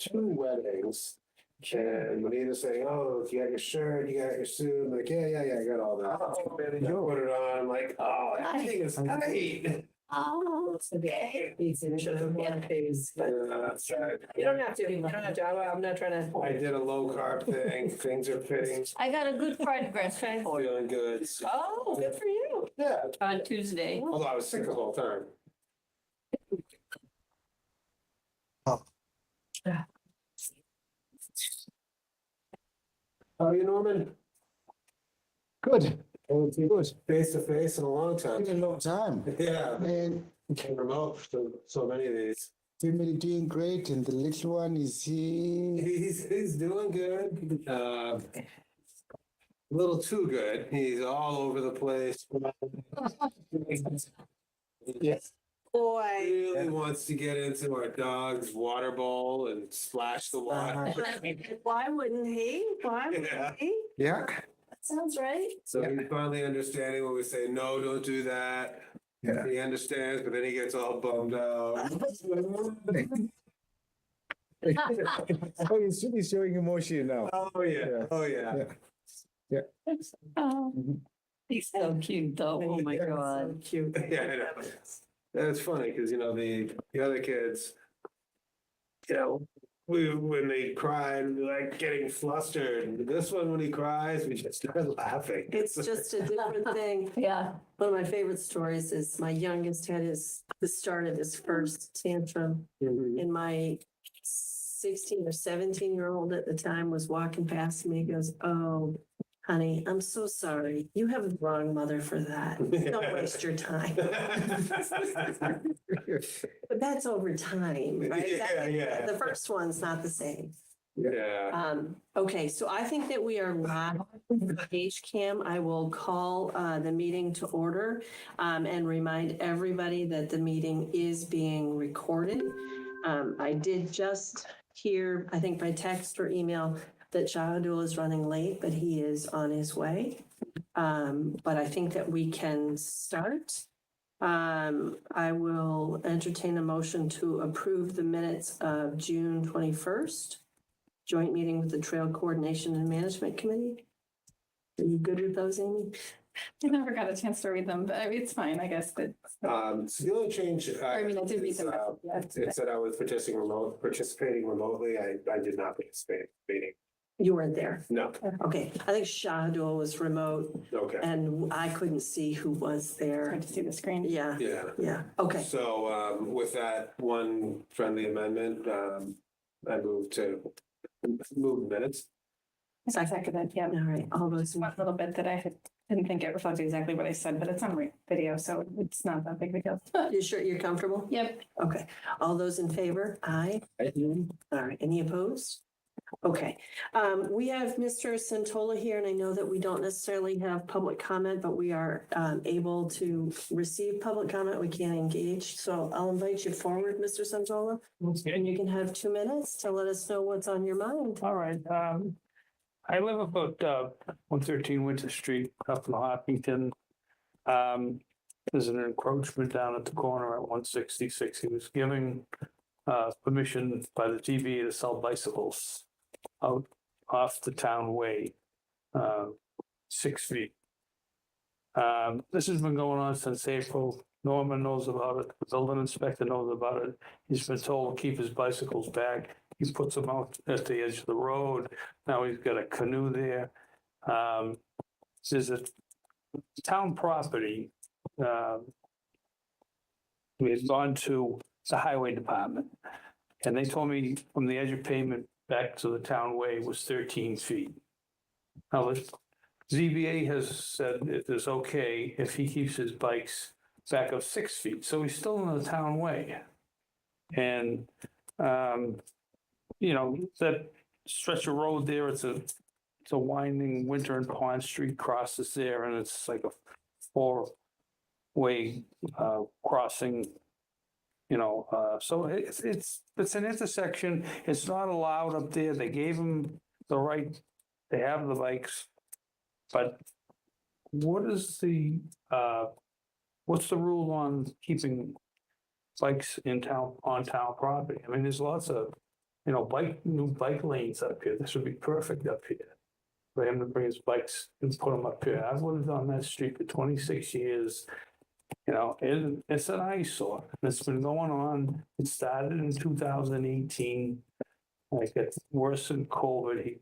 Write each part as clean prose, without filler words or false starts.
2 weddings. And Anita saying, "Oh, you got your shirt, you got your suit." I'm like, yeah, I got all that. Oh, I put it on. I'm like, oh, that thing is tight. Oh, it's okay. Should have one phase, but That's right. you don't have to, I'm not trying to. I did a low carb thing. Things are fitting. I got a good progress report Feeling good. Oh, good for you. Yeah. on Tuesday. Although I was sick the whole time. How are you, Norman? Good. Good. Face to face in a long time. Been a long time. Yeah. And Came remote so many of these. family doing great, and the little one is he? He's doing good. A little too good. He's all over the place. Yes. Boy. Really wants to get into our dog's water bowl and splash the water. Why wouldn't he? Why Yeah. wouldn't he? Yeah. That sounds right. So he's finally understanding when we say, no, don't do that. Yeah. He understands, but then he gets all bummed out. Oh, he's showing emotion now. Oh, yeah. Oh, yeah. Oh, he's so cute though. Oh my Yeah. God. So cute. Yeah, I know. That's funny because, the other kids, when they cried, we were like getting flustered. This one, when he cries, we just start laughing. It's just a different thing. Yeah. One of my favorite stories is my youngest had the start of his first tantrum. Mhm. And my 16 or 17-year-old at the time was walking past me. He goes, "Oh, honey, I'm so sorry. You have the wrong mother for that. Don't waste your time." But that's over time, right? Yeah. The first one's not the same. Yeah. Okay, so I think that we are live with HCAM. I will call the meeting to order and remind everybody that the meeting is being recorded. I did just hear, I think by text or email, that Shahadul is running late, but he is on his way. But I think that we can start. I will entertain a motion to approve the minutes of June 21st, joint meeting with the Trail Coordination and Management Committee. Are you good with those, Amy? I never got a chance to read them, but it's fine, I guess. That So the only change. I mean, I did read is, them. Yeah, It said I was participating remotely. I did not participate in the meeting. You weren't there. No. Okay, I think Shahadul was remote Okay. and I couldn't see who was there. Hard to see the screen. Yeah, Yeah. yeah, okay. So with that one friendly amendment, I move minutes. I seconded, yeah. All right, all those, One little bit that didn't think it reflected exactly what I said, but it's on video, so it's not that big of a deal. you sure you're comfortable? Yep. Okay, all those in favor? Aye. All right, any opposed? Okay, we have Mr. Santola here, and I know that we don't necessarily have public comment, but we are able to receive public comment. We can't engage, so I'll invite you forward, Mr. Santola. And you can have 2 minutes to let us know what's on your mind. All right, I live about 113 Winter Street up in Hopkinton. There's an encroachment down at the corner at 166. He was giving permission by the TVA to sell bicycles out off the town way, 6 feet. This has been going on since April. Norman knows about it. The building inspector knows about it. He's been told to keep his bicycles back. He puts them out at the edge of the road. Now he's got a canoe there. There's a town property. We had gone to the highway department, and they told me from the edge of pavement back to the town way was 13 feet. Now, the ZBA has said it is okay if he keeps his bikes back of 6 feet, so he's still in the town way. And, that stretch of road there, it's a winding Winter and Pond Street crosses there, and it's like a 4-way crossing. So it's an intersection. It's not allowed up there. They gave them the right. They have the bikes, but what's the rule on keeping bikes in town on town property? I mean, there's lots of new bike lanes up here. This would be perfect up here. For him to bring his bikes and put them up here. I've lived on that street for 26 years. It's an eyesore. It's been going on. It started in 2018. Like it's worse than COVID. He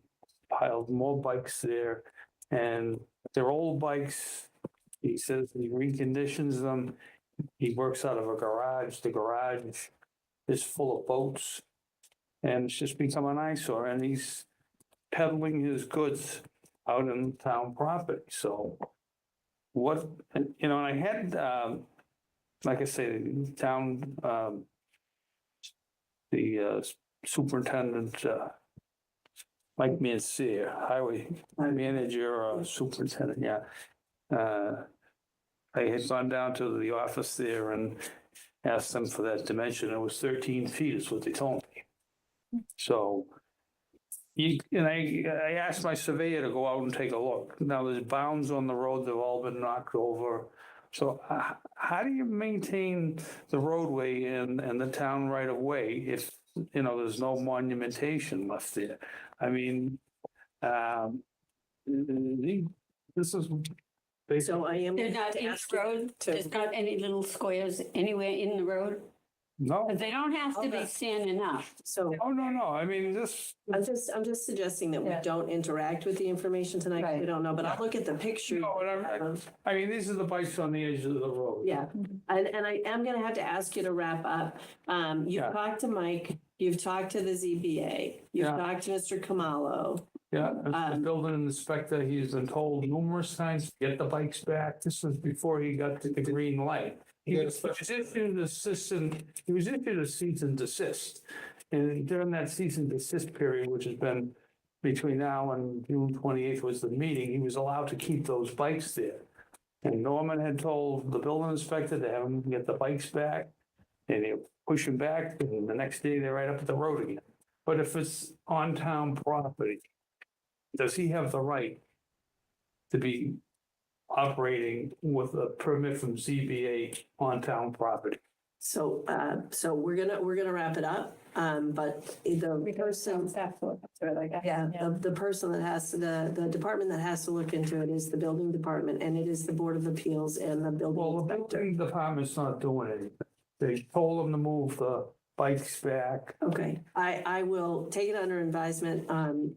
piled more bikes there, and they're old bikes. He says he reconditions them. He works out of a garage. The garage is full of boats, and it's just become an eyesore. And he's peddling his goods out in town property. So and I had, like I say, the town, the superintendent, Mike Mancia, highway manager, superintendent, yeah. I had gone down to the office there and asked them for that dimension. It was 13 feet is what they told me. So, I asked my surveyor to go out and take a look. Now, there's bounds on the road, they've all been knocked over. So how do you maintain the roadway and the town right of way if, there's no monumentation left there? I mean, this is basically. So I am. There's not in the road, there's not any little squares anywhere in the road? No, But they don't have to be standing up. So oh, no, I mean, this, I'm just suggesting that we Yeah. don't interact with the information tonight. 'Cause We Right. don't know, but I'll look at the picture. No, and I mean, these are the bikes on the edge of the road. Yeah, and I am gonna have to ask you to wrap up. You've Yeah. talked to Mike, you've talked to the ZBA, you've Yeah. talked to Mr. Kamalo. Yeah, as the building inspector, he's been told numerous times, to get the bikes back. This was before he got to the green light. He was issued a cease and desist. And during that cease and desist period, which has been between now and June 28th was the meeting, he was allowed to keep those bikes there. And Norman had told the building inspector to have him get the bikes back. And he'll push them back, and the next day they're right up at the road again. But if it's on town property, does he have the right to be operating with a permit from ZBA on town property? So, so we're gonna wrap it up. But the person, Staff to look up to it, I guess. yeah, the person that has to, the department that has to look into it is the building department, and it is the Board of Appeals and the building Well, the inspector. building department's not doing anything. They told him to move the bikes back. Okay, I will take it under advisement, and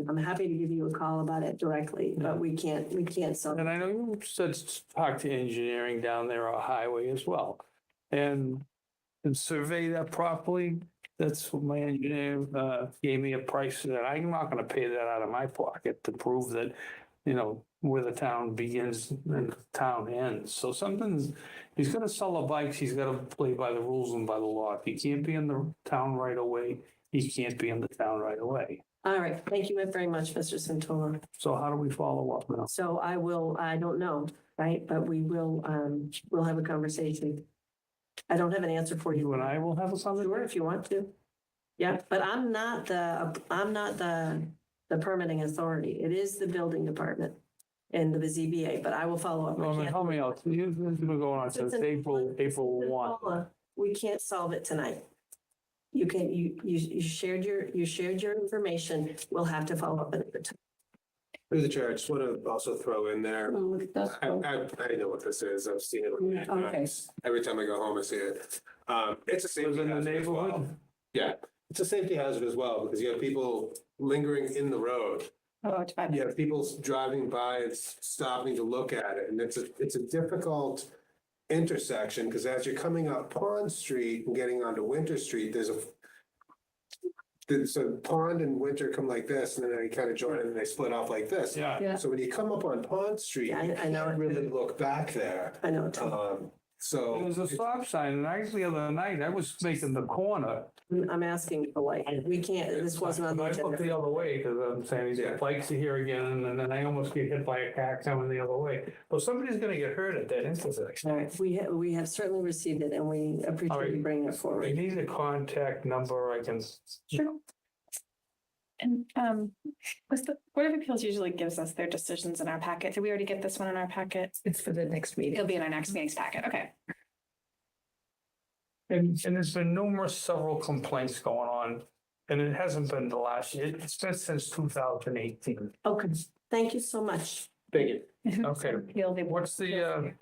I'm happy to give you a call about it directly, but we can't solve. And I know you said talk to engineering down there or highway as well. And survey that properly. That's what my engineer gave me a price that I'm not gonna pay that out of my pocket to prove that, where the town begins and the town ends. So he's gonna sell the bikes, he's gotta play by the rules and by the law. If he can't be in the town right away, he can't be in the town right away. All right, thank you very much, Mr. Santola. So how do we follow up now? So I don't know, right, but we'll have a conversation. I don't have an answer for you. You and I will have a Sure, conversation? if you want to. Yeah, but I'm not the permitting authority. It is the building department and the ZBA, but I will follow up. I Well, I mean, can't- help me out. You've been going on since April 1. We can't solve it tonight. You can, you shared your information. We'll have to follow up another time. Through the chair, I just want to also throw in there, That's I know what this is, I've seen it. Okay. Every time I go home, I see it. It's a Was safety in the hazard as well. neighborhood? Yeah, it's a safety hazard as well, because you have people lingering in the road. Oh, it's fine. You have people driving by and stopping to look at it, and it's a difficult intersection, because as you're coming up Pond Street and getting onto Winter Street, there's so Pond and Winter come like this, and then they kind of join and they split off like this. Yeah. Yeah. So when you come up on Pond Street, Yeah, you I know can't it. really look back there. I know. Tom. So. There was a stop sign, and actually the other night, I was making the corner. I'm asking for light. We can't, this wasn't on the I looked agenda. the other way, because I'm saying these Yeah. bikes are here again, and then I almost get hit by a car coming the other way. Well, somebody's gonna get hurt at that intersection. All right, we have certainly received it, and we All appreciate right. you bringing it I forward. need a contact number, I can. Sure. And Board of Appeals usually gives us their decisions in our packet. Did we already get this one in our packet? It's for the next meeting. It'll be in our next meeting's packet. Okay. And there's been several complaints going on, and it hasn't been the last year. It's been since 2018. Okay, thank you so much. Thank you. Okay. Appeal, they- What's the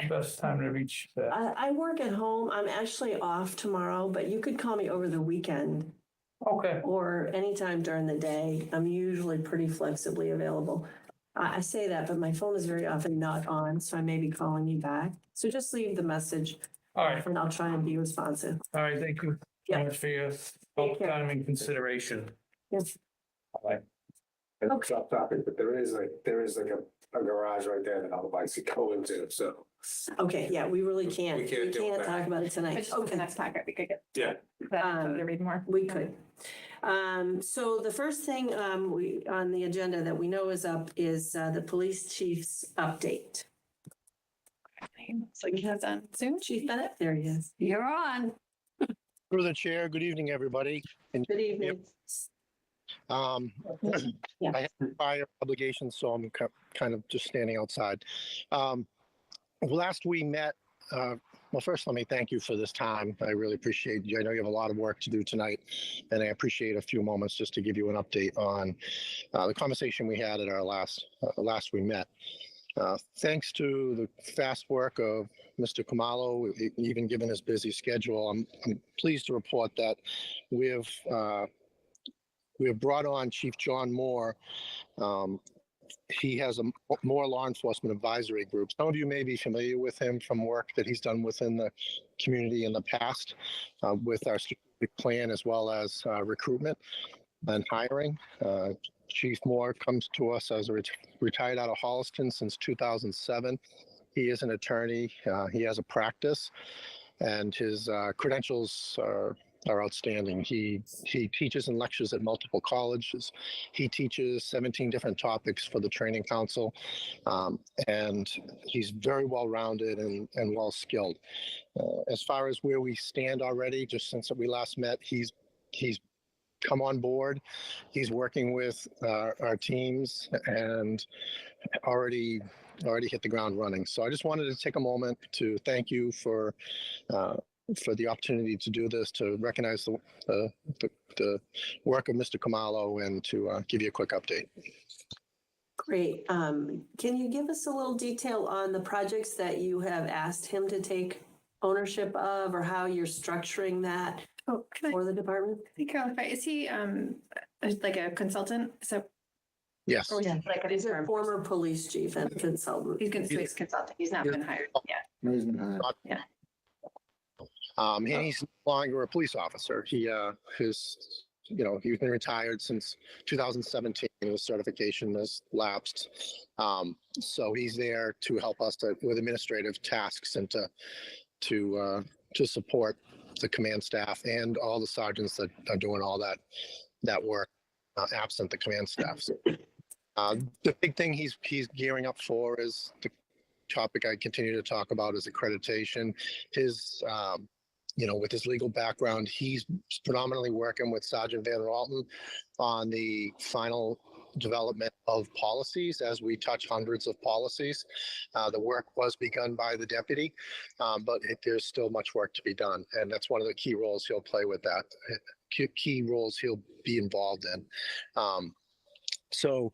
best time to reach that? I work at home. I'm actually off tomorrow, but you could call me over the weekend Okay, or anytime during the day. I'm usually pretty flexibly available. I say that, but my phone is very often not on, so I may be calling you back. So just leave the message all right, and I'll try and be responsive. all right, thank you Yeah. so much for your help, care. time, and consideration. Yes. All right. And it's off topic, but there is like a garage right there that all the bikes could go into, so. Okay, yeah, we really can't, We can't we do can't that. talk about it I tonight. just put the Okay, next packet, we could get Yeah. that to read more. we could. So the first thing, on the agenda that we know is up is, the police chief's update. So he has on Zoom. Chief Bennett, there he is. You're on. Through the chair, good evening, everybody. And Good evening. Yeah. I have prior obligations, so I'm kind of just standing outside. Last we met, well, first, let me thank you for this time. I really appreciate you. I know you have a lot of work to do tonight, and I appreciate a few moments just to give you an update on the conversation we had at our last we met. Thanks to the fast work of Mr. Khumalo, even given his busy schedule, I'm pleased to report that we have brought on Chief John Moore. He has a more law enforcement advisory group. Some of you may be familiar with him from work that he's done within the community in the past with our strategic plan as well as recruitment and hiring. Chief Moore comes to us as retired out of Holliston since 2007. He is an attorney. He has a practice, and his credentials are outstanding. He teaches and lectures at multiple colleges. He teaches 17 different topics for the Training Council, and he's very well-rounded and well-skilled. As far as where we stand already, just since we last met, he's come on board. He's working with our teams and already hit the ground running. So I just wanted to take a moment to thank you for the opportunity to do this, to recognize the work of Mr. Khumalo, and to give you a quick update. Great. Can you give us a little detail on the projects that you have asked him to take ownership of, or how you're structuring that Oh, can for the department? I clarify? Is he like a consultant? So Yes. or is he like He's a firm? former police chief and consultant. He's going to he's consulting. He's not been hired yet. And he's no longer a police officer. He's been retired since 2017. His certification has lapsed. So he's there to help us with administrative tasks and to support the command staff and all the sergeants that are doing all that work, absent the command staff. So, the big thing he's gearing up for is the topic I continue to talk about is accreditation. His with his legal background, he's predominantly working with Sergeant Van Ralton on the final development of policies as we touch hundreds of policies. The work was begun by the deputy, but there's still much work to be done. And that's one of the key roles he'll play with that, key roles he'll be involved in. So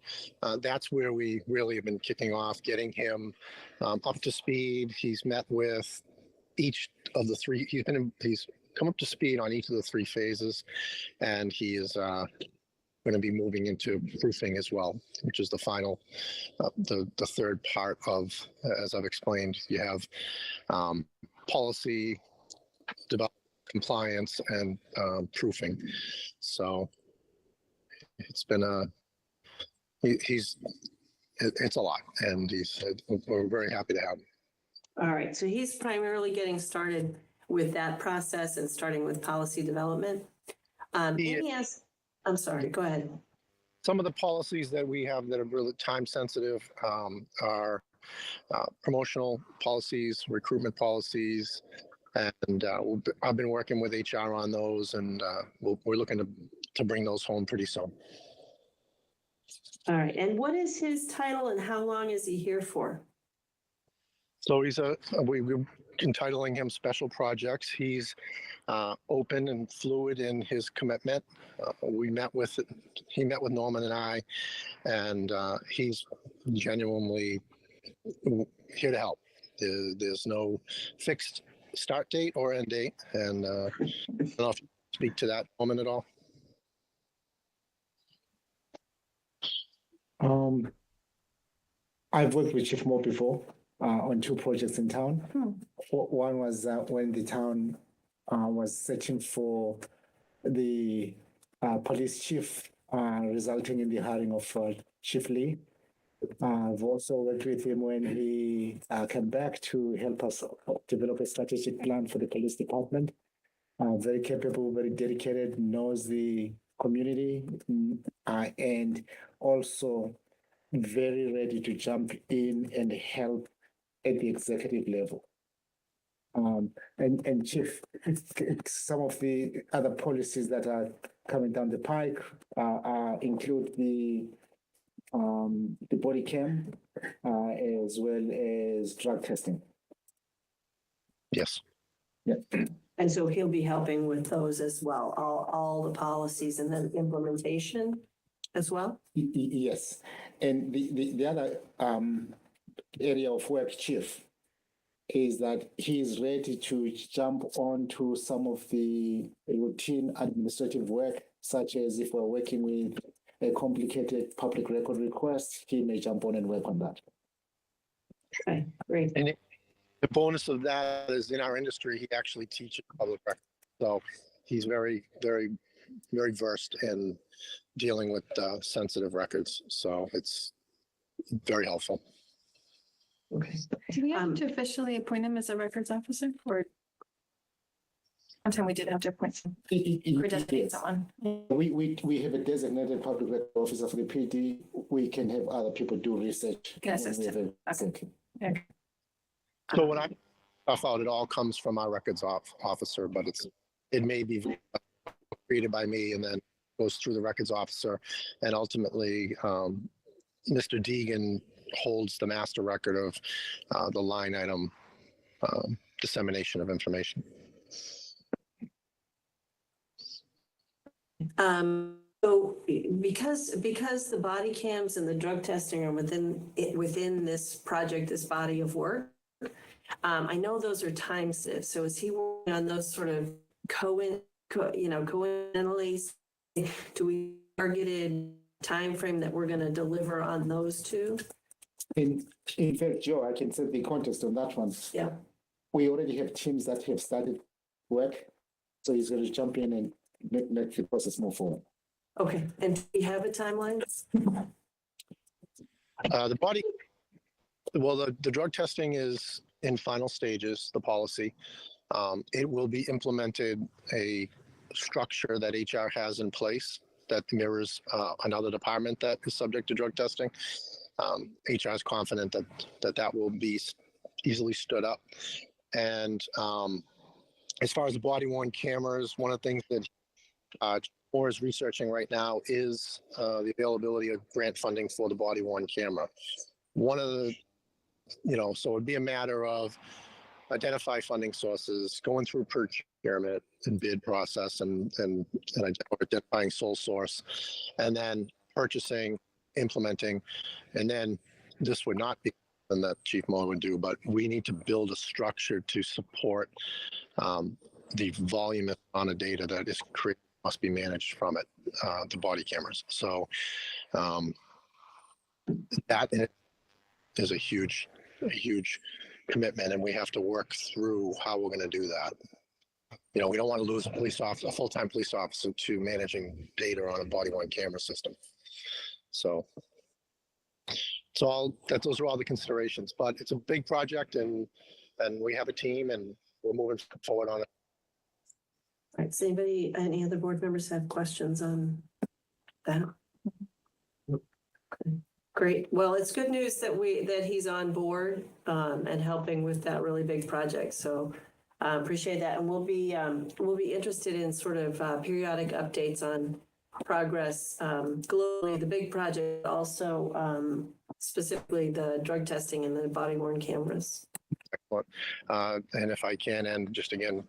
that's where we really have been kicking off, getting him up to speed. He's met with each of the three. He's come up to speed on each of the three phases, and he is going to be moving into proofing as well, which is the final, the third part of, as I've explained, you have policy, development, compliance, and proofing. So it's been it's a lot, and we're very happy to have him. All right, so he's primarily getting started with that process and starting with policy development. I'm sorry, go ahead. Some of the policies that we have that are really time sensitive are promotional policies, recruitment policies, and I've been working with HR on those, and we're looking to bring those home pretty soon. All right, and what is his title and how long is he here for? So we entitling him special projects. He's open and fluid in his commitment. He met with Norman and I, and he's genuinely here to help. There's no fixed start date or end date, and I don't know if you speak to that, Norman, at all. I've worked with Chief Moore before on 2 projects in town. One was when the town was searching for the police chief, resulting in the hiring of Chief Lee. I've also worked with him when he came back to help us develop a strategic plan for the police department. Very capable, very dedicated, knows the community, and also very ready to jump in and help at the executive level. And Chief, some of the other policies that are coming down the pike include the body cam, as well as drug testing. Yes. Yeah. And so he'll be helping with those as well, all the policies and then implementation as well? Yes. And the other area of work, Chief, is that he is ready to jump onto some of the routine administrative work, such as if we're working with a complicated public record request, he may jump on and work on that. Okay, great. And the bonus of that is in our industry, he actually teaches public record. So he's very, very, very versed in dealing with sensitive records. So it's very helpful. Okay. Do we have to officially appoint him as a records officer, or one time we did have to appoint him or designate someone? We have a designated public record officer for the PD. We can have other people do research. Can assist when we him. have a- Okay. So when I stuff out, it all comes from our records officer, but it may be created by me and then goes through the records officer, and ultimately Mr. Deegan holds the master record of the line item dissemination of information. So because the body cams and the drug testing are within this project, this body of work, I know those are time sensitive. So is he working on those sort of coincidentally? Do we targeted time frame that we're going to deliver on those two? In fact, Joe, I can set the context on that one. Yeah. We already have teams that have started work, so he's going to jump in and make the process move forward. Okay. And do we have a timeline? The drug testing is in final stages, the policy. It will be implemented a structure that HR has in place that mirrors another department that is subject to drug testing. HR is confident that will be easily stood up. And as far as the body worn cameras, one of the things that Moore is researching right now is the availability of grant funding for the body worn camera. One of the, so it'd be a matter of identify funding sources, going through procurement and bid process and identifying sole source, and then purchasing, implementing, and then this would not be something that Chief Moore would do, but we need to build a structure to support the volume amount of data that is created, must be managed from it, the body cameras. So that is a huge commitment, and we have to work through how we're going to do that. We don't want to lose a full-time police officer to managing data on a body-worn camera system. So those are all the considerations, but it's a big project, and we have a team, and we're moving forward on it. All right. Does any other board members have questions on that? Okay. Great. Well, it's good news that he's on board and helping with that really big project. So appreciate that, and we'll be interested in sort of periodic updates on progress globally, the big project, also specifically the drug testing and the body worn cameras. And if I can, and just again,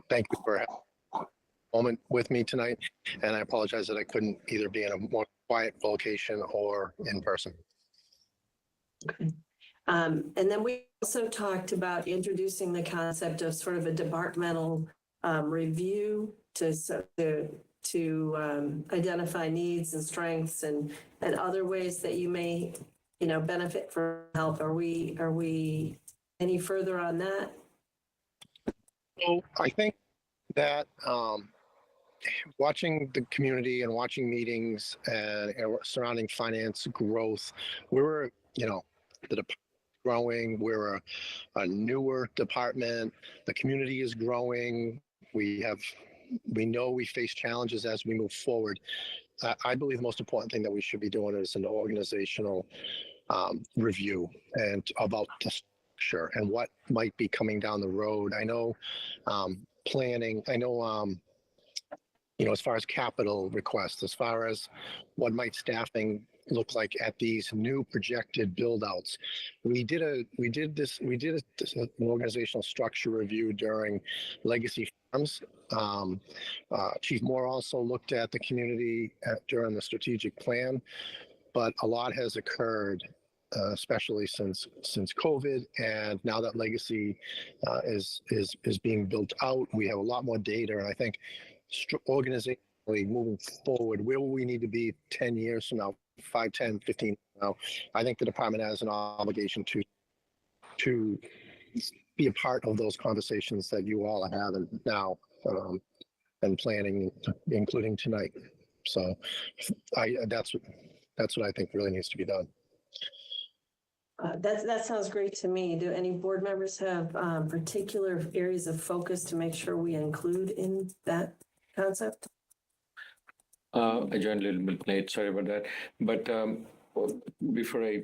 thank you for having a moment with me tonight. And I apologize that I couldn't either be in a more quiet location or in person. And then we also talked about introducing the concept of sort of a departmental review to identify needs and strengths and other ways that you may, benefit from help. Are we any further on that? So I think that watching the community and watching meetings and surrounding finance growth, we're, the department growing. We're a newer department. The community is growing. We know we face challenges as we move forward. I believe the most important thing that we should be doing is an organizational review and about the structure and what might be coming down the road. I know planning. I know as far as capital requests, as far as what might staffing look like at these new projected build outs. We did an organizational structure review during Legacy Farms. Chief Moore also looked at the community during the strategic plan, but a lot has occurred, especially since COVID, and now that Legacy is being built out. We have a lot more data, and I think organizationally moving forward, where will we need to be 10 years from now, 5, 10, 15 now? I think the department has an obligation to be a part of those conversations that you all are having now and planning, including tonight. So that's what I think really needs to be done. That sounds great to me. Do any board members have particular areas of focus to make sure we include in that concept? I joined a little bit late, sorry about that. But before I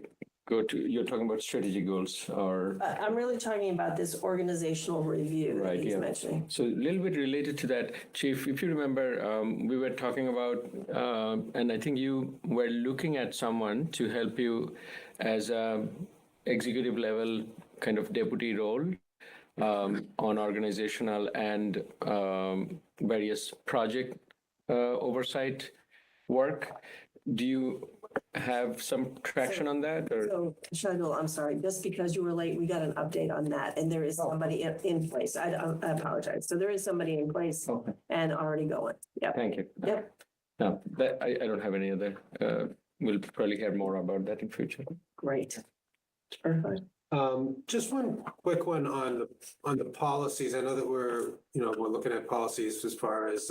go to, you're talking about strategy goals or? I'm really talking about this organizational review that Right, he's yeah. mentioning. So a little bit related to that, Chief, if you remember, we were talking about, and I think you were looking at someone to help you as a executive level kind of deputy role on organizational and various project oversight work. Do you have some traction on that? Or? So, Shadul, I'm sorry, just because you were late, we got an update on that, and there is somebody in place. I apologize. So there is somebody in place Okay. and already going. Yep. Thank you. Yep. No, that, I don't have any other. We'll probably hear more about that in future. Great. Perfect. Just one quick one on the policies. I know that we're looking at policies as far as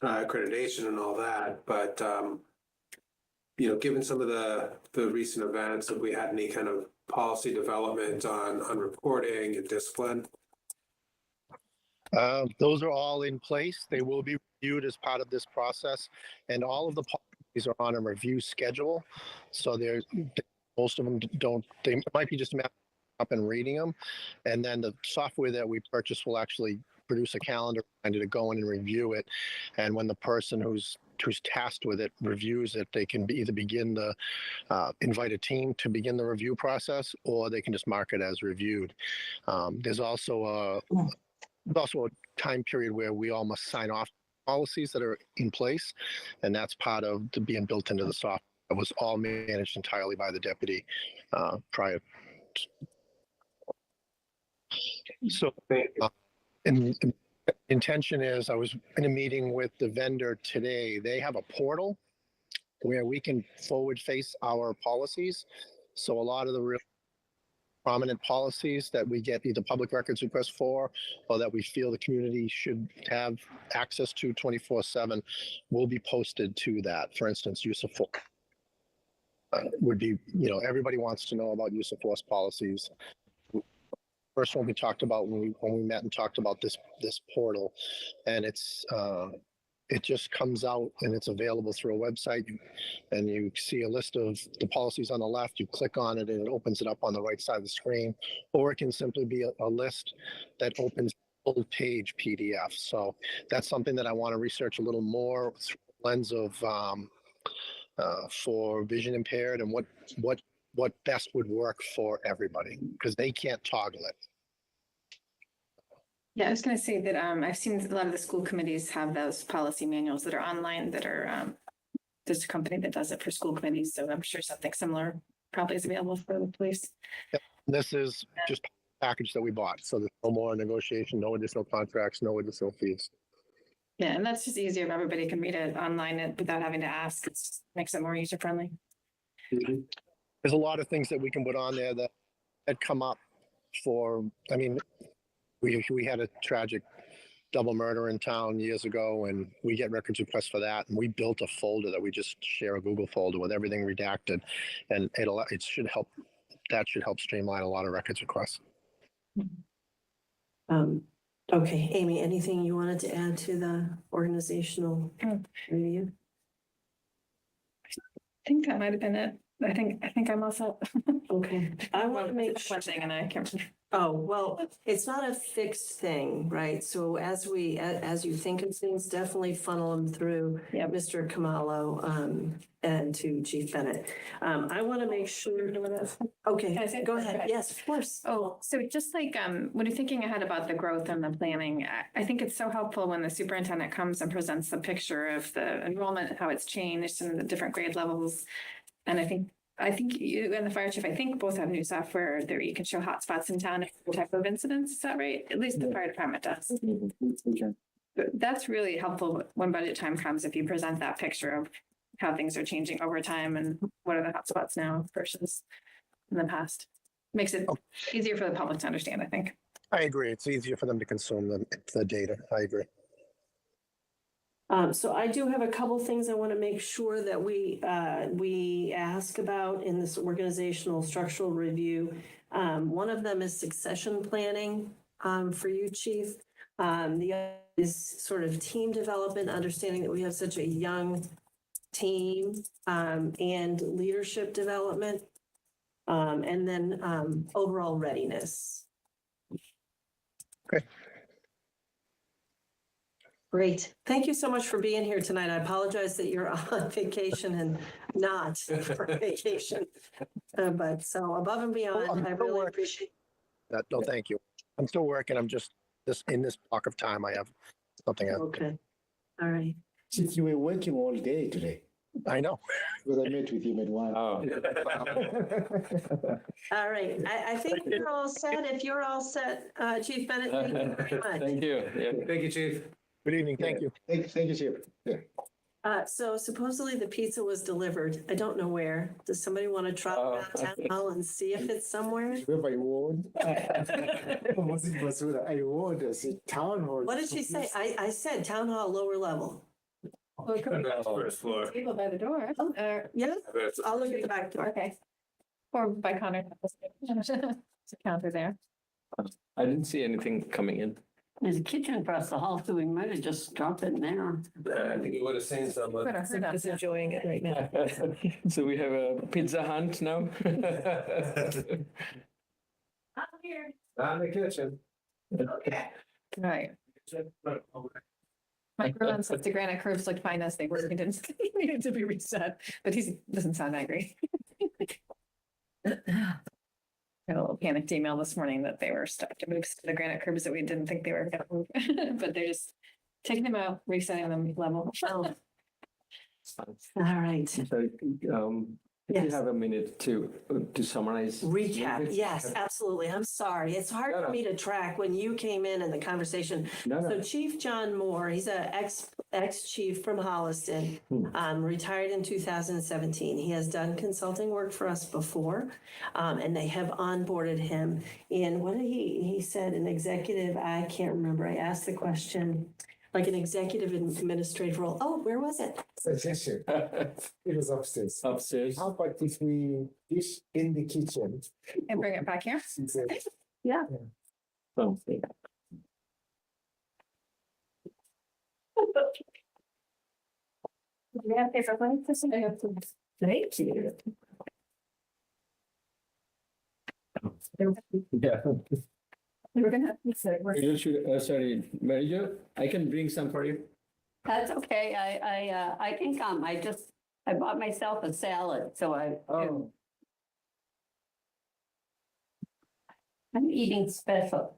accreditation and all that, but given some of the recent events, have we had any kind of policy development on reporting and discipline? Those are all in place. They will be reviewed as part of this process, and all of the policies are on a review schedule. So most of them don't. They might be just a matter of up and reading them, and then the software that we purchase will actually produce a calendar to go in and review it. And when the person who's tasked with it reviews it, they can either begin the invite a team to begin the review process, or they can just mark it as reviewed. There's also a time period where we all must sign off policies that are in place, and that's part of being built into the software. It was all managed entirely by the deputy prior. So, and intention is, I was in a meeting with the vendor today. They have a portal where we can forward face our policies. So a lot of the real prominent policies that we get either public records requests for, or that we feel the community should have access to 24/7 will be posted to that. For instance, use of force would be, everybody wants to know about use of force policies. First one we talked about when we met and talked about this portal, and it just comes out and it's available through a website, and you see a list of the policies on the left. You click on it and it opens it up on the right side of the screen, or it can simply be a list that opens full page PDF. So that's something that I want to research a little more through the lens of for vision impaired and what what best would work for everybody, because they can't toggle it. Yeah, I was gonna say that, I've seen a lot of the school committees have those policy manuals that are online that are, there's a company that does it for school committees, so I'm sure something similar probably is available for the police. This is just a package that we bought, so there's no more negotiation, no additional contracts, no additional fees. Yeah, and that's just easier if everybody can read it online without having to ask. It makes it more user friendly. There's a lot of things that we can put on there that had come up for, I mean, we had a tragic double murder in town years ago, and we get records requests for that, and we built a folder that we just share, a Google folder with everything redacted, and it should help, that should help streamline a lot of records requests. Okay, Amy, anything you wanted to add to the organizational review? I think that might have been it. I think I'm all set. Okay, I want to make sure. One thing, and I can't. Oh, well, it's not a fixed thing, right? So as you think of things, definitely funnel them through Yep. Mr. Kamalo and to Chief Bennett. I want to make sure. Can I Okay, say it? go ahead. Okay. Yes, of course. Oh, so just like, when you're thinking ahead about the growth and the planning, I think it's so helpful when the superintendent comes and presents a picture of the enrollment, how it's changed and the different grade levels. And I think you and the fire chief, I think both have new software there. You can show hotspots in town, and type of incidents. Is that right? At least the fire department does. But that's really helpful when budget time comes, if you present that picture of how things are changing over time and what are the hotspots now versus in the past. Makes it easier for the public to understand, I think. I agree. It's easier for them to consume the data. I agree. So I do have a couple things I want to make sure that we ask about in this organizational structural review. One of them is succession planning for you, Chief. The other is sort of team development, understanding that we have such a young team, and leadership development, and then overall readiness. Okay. Great. Thank you so much for being here tonight. I apologize that you're on vacation and not for vacation. But so above and beyond, I really appreciate. No, thank you. I'm still working. I'm just in this block of time. I have something else. Okay. All right. Chief, you were working all day today, I know. because I met with him at 1. Oh, All right. I think you're all set. If you're all set, Chief Bennett, thank you very much. thank you. Yeah. Thank you, Chief. Good evening. Thank you. Thank you, Chief. Yeah. So supposedly the pizza was delivered. I don't know where. Does somebody want to trot around town hall and see if it's somewhere? Remember I warned? Was it Basura? I warned, I said, town hall. What did she say? I said town hall, lower level. First floor. People by the door. Yeah, I'll look at the back door. Okay. Or by Connor. There's a counter there. I didn't see anything coming in. There's a kitchen across the hall, so we might have just dropped it in there. I think you would have seen someone. Better heard that. enjoying it right now. So we have a Pizza Hunt now. Not in the kitchen. Right. Mike Rowan said the granite curves looked fine as they were. He didn't, he needed to be reset, but he doesn't sound angry. Got a little panicked email this morning that they were stuck to move the granite curbs that we didn't think they were gonna move, but they're just taking them out, resetting them level. All right. So, if you Yes. have a minute to summarize. Recap. Yes, absolutely. I'm sorry. It's hard for me to track when you came in the conversation. No, So no. Chief John Moore, he's a ex-chief from Holliston, retired in 2017. He has done consulting work for us before, and they have onboarded him in, what did he said, an executive, I can't remember. I asked the question, like an executive administrative role. Oh, where was it? Suggestion, it was upstairs. Upstairs. How about if we dish in the kitchen? And bring it back here. He said, Yeah. Oh. We have paper plates. I have to. Thank you. Yeah. We're gonna have to say, we're- You should, sorry, Mary Jo, I can bring some for you. That's okay. I think I bought myself a salad, so I. Oh. I'm eating special.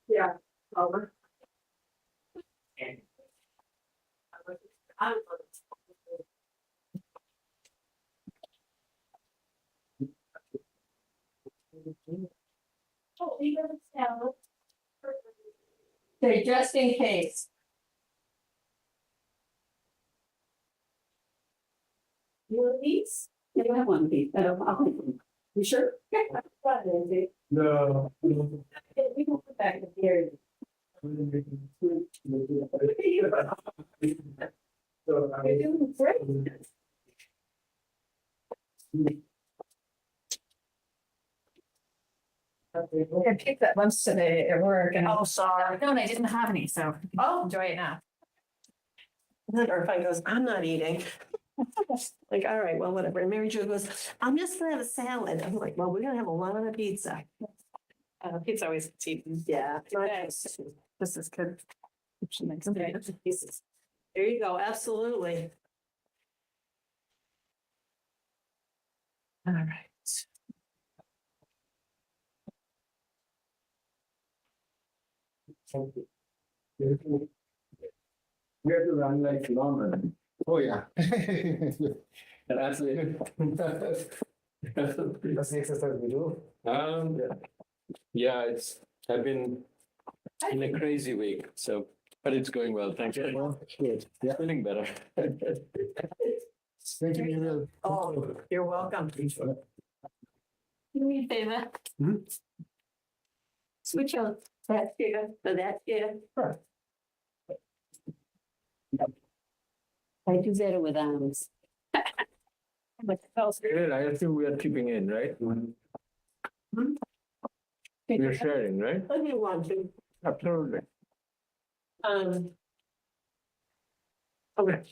Yeah. Over. Okay, just in case. You want these? You don't have one of these. I'll take them. You sure? No. We can put back in here. You're doing great. I picked that lunch today at work and. Oh, sorry. No, and I didn't have any, so Oh. enjoy it now. And then Irfan goes, I'm not eating. Like, all right, well, whatever. And Mary Jo goes, I'm just gonna have a salad. I'm like, well, we're gonna have a lot of pizza. Pizza always gets eaten. Yeah. Thanks. This is good. Next day. There you go, absolutely. All right. We have to run like normal. Oh, yeah. That's it. That's the exercise we do. Yeah, I've been in a crazy week, so, but it's going well, thank you. Well, good. Yeah. Feeling better. Thank you, Muriel. Oh, you're welcome. Do me a favor. Switch on that chair to that chair. I do better with arms. But else, I assume we are keeping in, right? We are sharing, right? If you want to. Absolutely. Okay.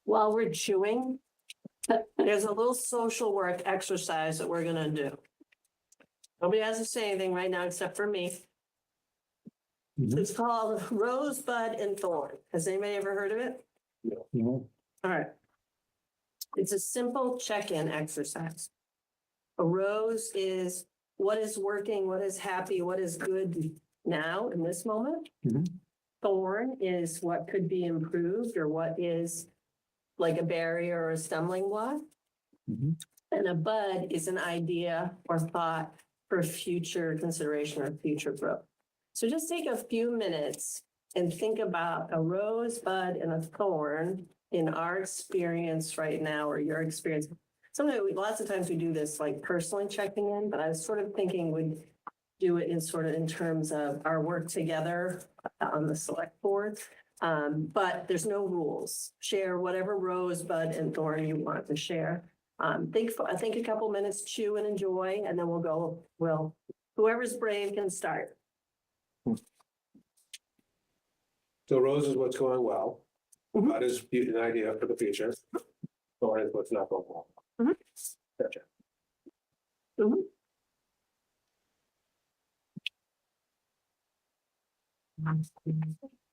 While we're chewing, there's a little social work exercise that we're gonna do. Nobody has to say anything right now except for me. It's called Rosebud and Thorn. Has anybody ever heard of it? Mhm. All right. It's a simple check-in exercise. A rose is what is working, what is happy, what is good now in this moment. Mhm. Thorn is what could be improved or what is like a barrier or a stumbling block. Mhm. And a bud is an idea or thought for future consideration or future growth. So just take a few minutes and think about a rosebud and a thorn in our experience right now or your experience. Sometimes, lots of times we do this like personally checking in, but I was sort of thinking we'd do it in sort of in terms of our work together on the select board. But there's no rules. Share whatever rosebud and thorn you want to share. Think a couple minutes, chew and enjoy, and then whoever's brave can start. So Rose is what's going well. Mhm. That is an idea for the future. Thorn is what's not going well. Mhm. Gotcha.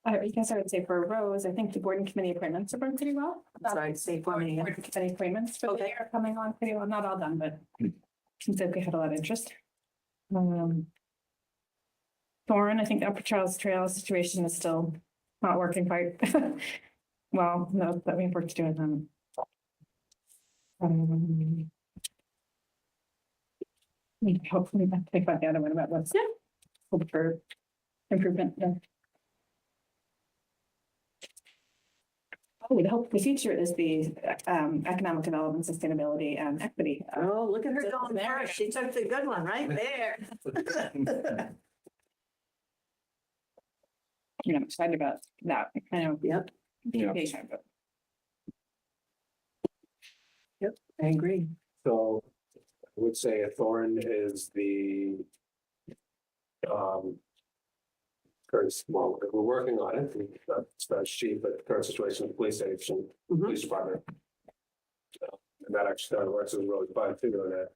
I guess I would say for Rose, I think the board and committee appointments are going pretty well. Sorry, say for me. Board and committee appointments for the Okay. year are coming on pretty well, not all done, but seems like we had a lot of interest. Thorn, I think the Upper Charles Trail situation is still not working quite well, no, that we have work to do with them. Hopefully, think about the other one about what's hope for improvement. Yeah. Oh, the hope, the future is the economic development, sustainability, and equity. Oh, look at her So going there. first. She took the good one right there. I'm excited about that. I know. Yep. Yeah. Patient, but I agree. So I would say a thorn is the current, well, we're working on it. It's not cheap, but the current situation with the police station, Mhm. police department. And that actually kind of works as really fun too, on that.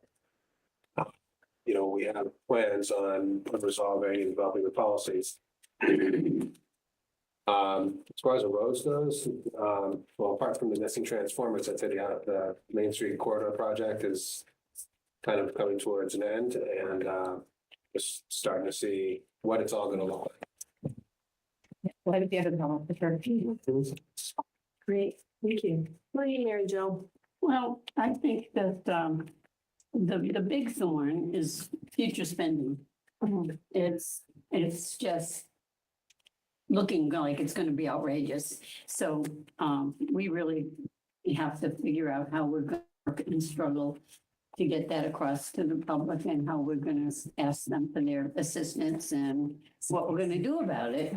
We have plans on resolving and developing the policies. As far as the roads goes, well, apart from the missing transformers, I'd say the Main Street corridor project is kind of coming towards an end, and just starting to see what it's all gonna look like. Why did the other comment for sure? Great, thank you. What are you, Mary Jo? Well, I think that the big thorn is future spending. It's just looking like it's gonna be outrageous. So we really have to figure out how we're gonna work and struggle to get that across to the public and how we're gonna ask them for their assistance and what we're gonna do about it.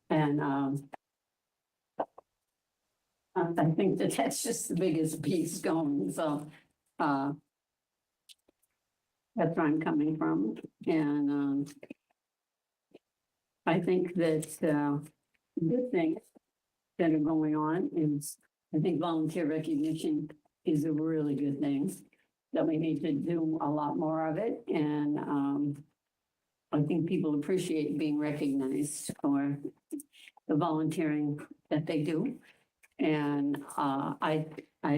And I think that that's just the biggest piece going, so that's where I'm coming from, and I think that good things that are going on is, I think volunteer recognition is a really good thing, that we need to do a lot more of it, and I think people appreciate being recognized for the volunteering that they do. And I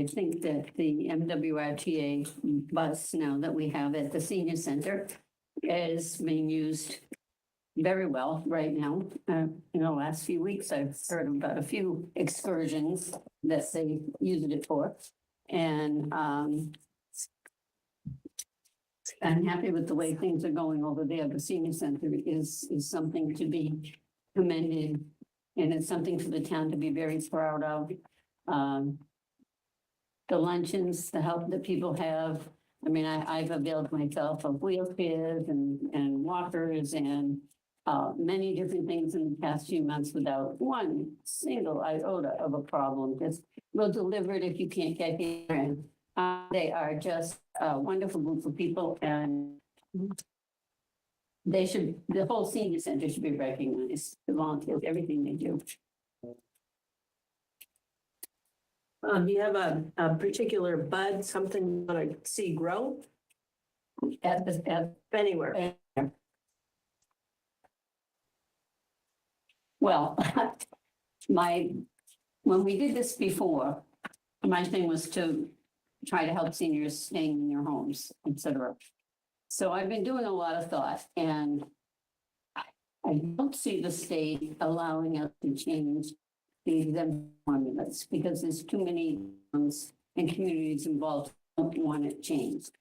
think that the MWRTA bus now that we have at the senior center is being used very well right now. In the last few weeks, I've heard about a few excursions that they used it for. And I'm happy with the way things are going over there. The senior center is something to be commended, and it's something for the town to be very proud of. The luncheons, the help that people have. I mean, I've availed myself of wheelchairs and walkers and many different things in the past few months without one single iota of a problem. Just we'll deliver it if you can't get here. And they are just a wonderful group of people, and the whole senior center should be recognized, the volunteers, everything they do. Do you have a particular bud, something you want to see grow At anywhere? Well, when we did this before, my thing was to try to help seniors staying in their homes, et cetera. So I've been doing a lot of thought, and I don't see the state allowing us to change the exemption formulas because there's too many towns and communities involved who don't want it changed.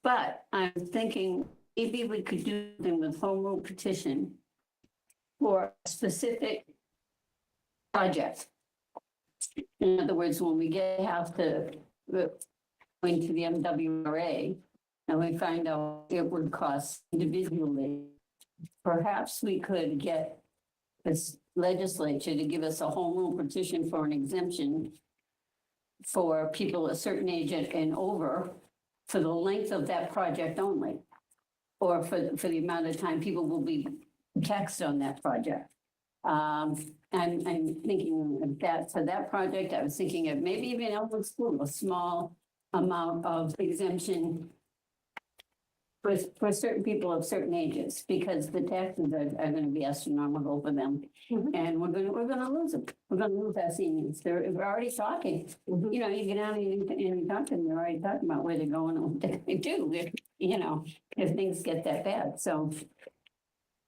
But I'm thinking maybe we could do something with home rule petition for a specific project. In other words, when we have to go into the MWRA and we find out it would cost individually, perhaps we could get this legislature to give us a home rule petition for an exemption for people a certain age and over for the length of that project only, or for the amount of time people will be taxed on that project. I'm thinking of that for that project. I was thinking of maybe even Elwood School, a small amount of exemption for certain people of certain ages, because the taxes are going to be astronomical for them, and we're going to lose them. We're going to lose our seniors. We're already talking. You know, you get out and you talk to them, they're already talking about where they're going and what they do. If things get that bad. So.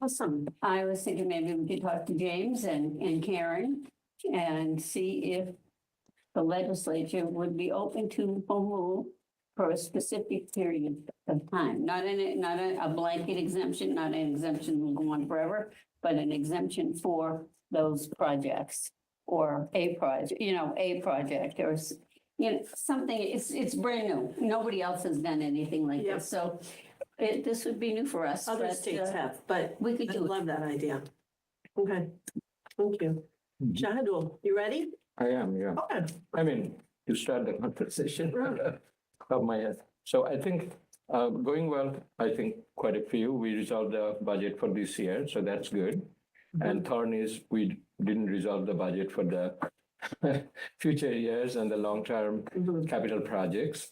Awesome. I was thinking maybe we could talk to James and Karen and see if the legislature would be open to home rule for a specific period of time. Not a blanket exemption, not an exemption will go on forever, but an exemption for those projects or a project or something. It's brand new. Nobody else has done anything like Yep. this. So this would be new for us. Other but, states have, but we could I do it. love that idea. Okay, thank you. Shahidul, you ready? I am, yeah. Okay. I mean, to start the conversation of my head. So I think going well, I think quite a few. We resolved the budget for this year, so that's good. And third is we didn't resolve the budget for the future years and the long-term capital projects.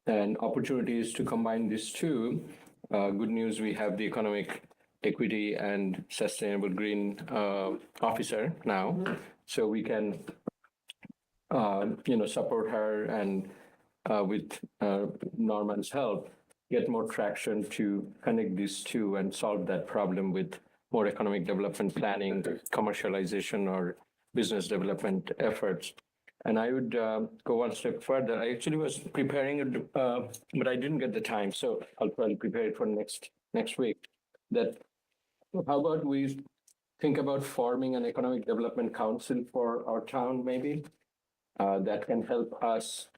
And opportunities to combine these two. Good news, we have the economic equity and sustainable green officer now. So we can, support her and with Norman's help, get more traction to connect these two and solve that problem with more economic development planning, commercialization, or business development efforts. And I would go one step further. I actually was preparing it, but I didn't get the time, so I'll probably prepare it for next week. That how about we think about forming an economic development council for our town, maybe that can help us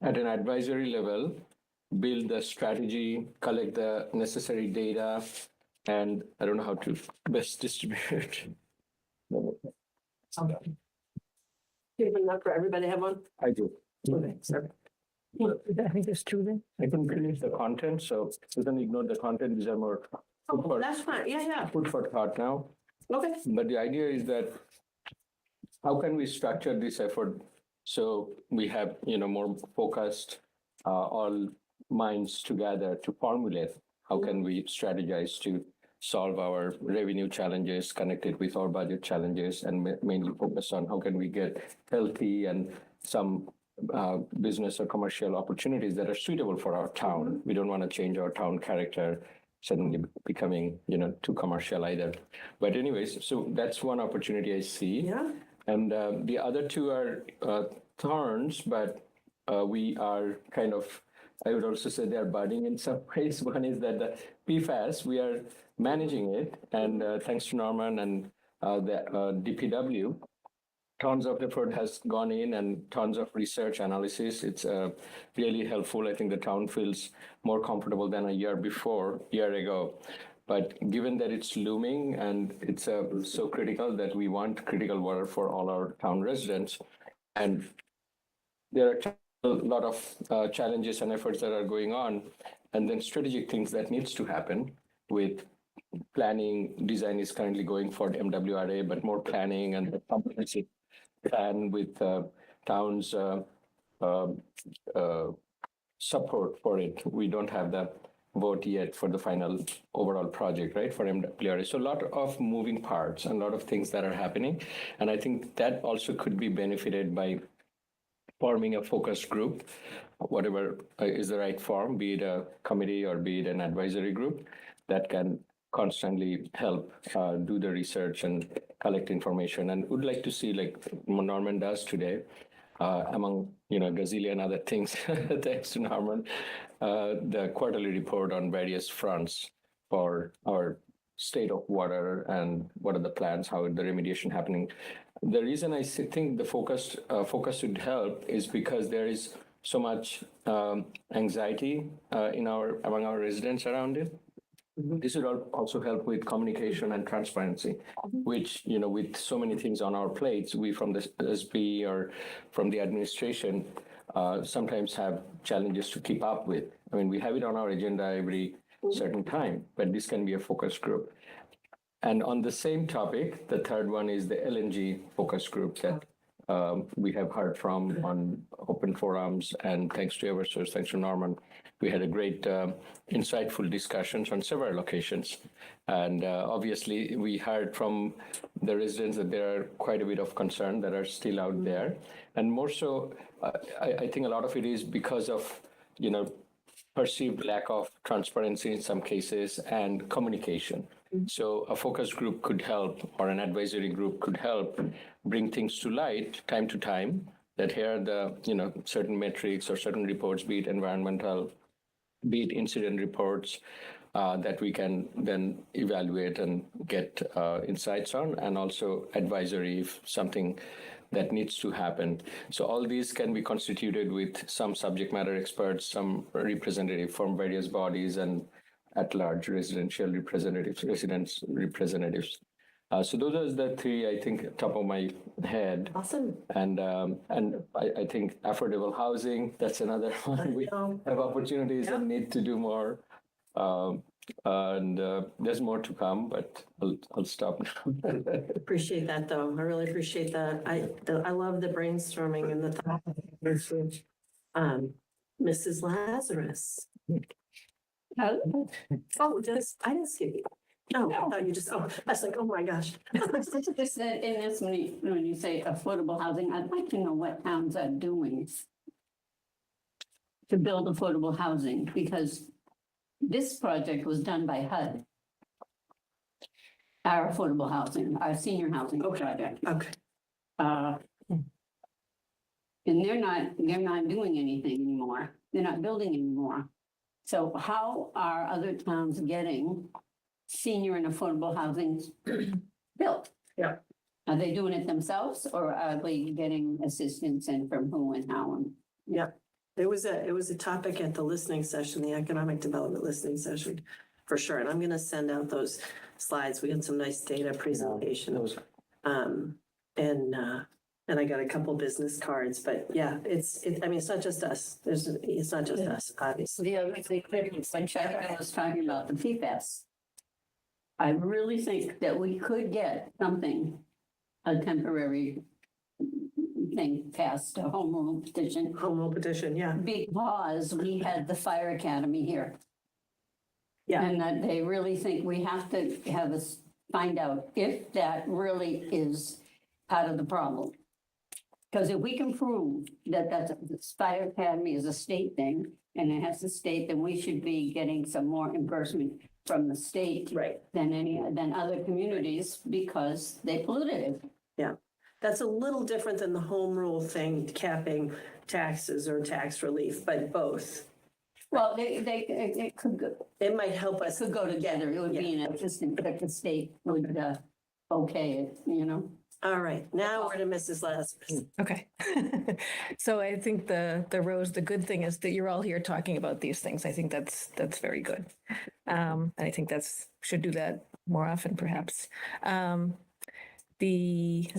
at an advisory level build the strategy, collect the necessary data, and I don't know how to best distribute. Give enough for everybody to have one? I do. Okay, sorry. I think there's two then. I can finish the content, so you can ignore the content. These are more Oh, that's fine. Yeah. food for thought now. Okay. But the idea is that how can we structure this effort so we have, more focused, all minds together to formulate how can we strategize to solve our revenue challenges connected with our budget challenges, and mainly focus on how can we get healthy and some business or commercial opportunities that are suitable for our town. We don't want to change our town character suddenly becoming, too commercial either. But anyways, so that's one opportunity I see. Yeah. And the other two are thorns, but we are kind of, I would also say they're budding in some ways. One is that the PFAS, we are managing it, and thanks to Norman and the DPW, tons of effort has gone in and tons of research analysis. It's really helpful. I think the town feels more comfortable than a year ago. But given that it's looming and it's so critical that we want critical water for all our town residents, and there are a lot of challenges and efforts that are going on, and then strategic things that needs to happen with planning. Design is currently going for MWRA, but more planning and the comprehensive plan with towns' support for it. We don't have the vote yet for the final overall project, right, for MWRA. So a lot of moving parts and a lot of things that are happening. And I think that also could be benefited by forming a focus group, whatever is the right form, be it a committee or be it an advisory group that can constantly help do the research and collect information. And would like to see, like Norman does today, among gazillion other things, thanks to Norman, the quarterly report on various fronts for our state of water and what are the plans, how is the remediation happening. The reason I think the focus should help is because there is so much anxiety among our residents around it. This would also help with communication and transparency, which, with so many things on our plates, we from the SB or from the administration sometimes have challenges to keep up with. I mean, we have it on our agenda every certain time, but this can be a focus group. And on the same topic, the third one is the LNG focus group that we have heard from on open forums, and thanks to Eversource, thanks to Norman, we had a great insightful discussions on several occasions. And obviously we heard from the residents that there are quite a bit of concern that are still out there. And more so, I think a lot of it is because of, perceived lack of transparency in some cases and communication. So a focus group could help, or an advisory group could help bring things to light time to time, that here are the, certain metrics or certain reports, be it environmental, be it incident reports, that we can then evaluate and get insights on, and also advisory if something that needs to happen. So all these can be constituted with some subject matter experts, some representative from various bodies, and at large residents representatives. So those are the three, I think, top of my head. Awesome. And I think affordable housing, that's another one. We know. have opportunities Yeah. and need to do more. And there's more to come, but I'll stop now. Appreciate that, though. I really appreciate that. I love the brainstorming and the thought. Mrs. Lazarus. Oh, I didn't see you. Oh, I thought you just, I was like, oh my gosh. Just that in this, when you say affordable housing, I'd like to know what towns are doing to build affordable housing, because this project was done by HUD. Our affordable housing, our senior housing project. Okay. And they're not doing anything anymore. They're not building anymore. So how are other towns getting senior and affordable housing built? Yeah. Are they doing it themselves, or are they getting assistance, and from who and how? And Yeah. It was a topic at the listening session, the economic development listening session, for sure. And I'm going to send out those slides. We had some nice data presentation. And I got a couple business cards, but yeah, I mean, it's not just us. It's not just us, obviously. the other thing, when Sharon was talking about the PFAS, I really think that we could get something, a temporary thing passed, a home rule petition, Home rule petition, yeah. because we had the fire academy here. Yeah. And that they really think we have to have us find out if that really is part of the problem. Because if we can prove that this fire academy is a state thing, and it has to state, then we should be getting some more reimbursement from the state Right. than other communities, because they polluted it. Yeah. That's a little different than the home rule thing, capping taxes or tax relief, but both. Well, it It might help us. could go together. It would be an assistant, but the state would okay it, you know? All right, now we're to Mrs. Lazarus. Okay. So I think the good thing is that you're all here talking about these things. I think that's very good. And I think should do that more often, perhaps. The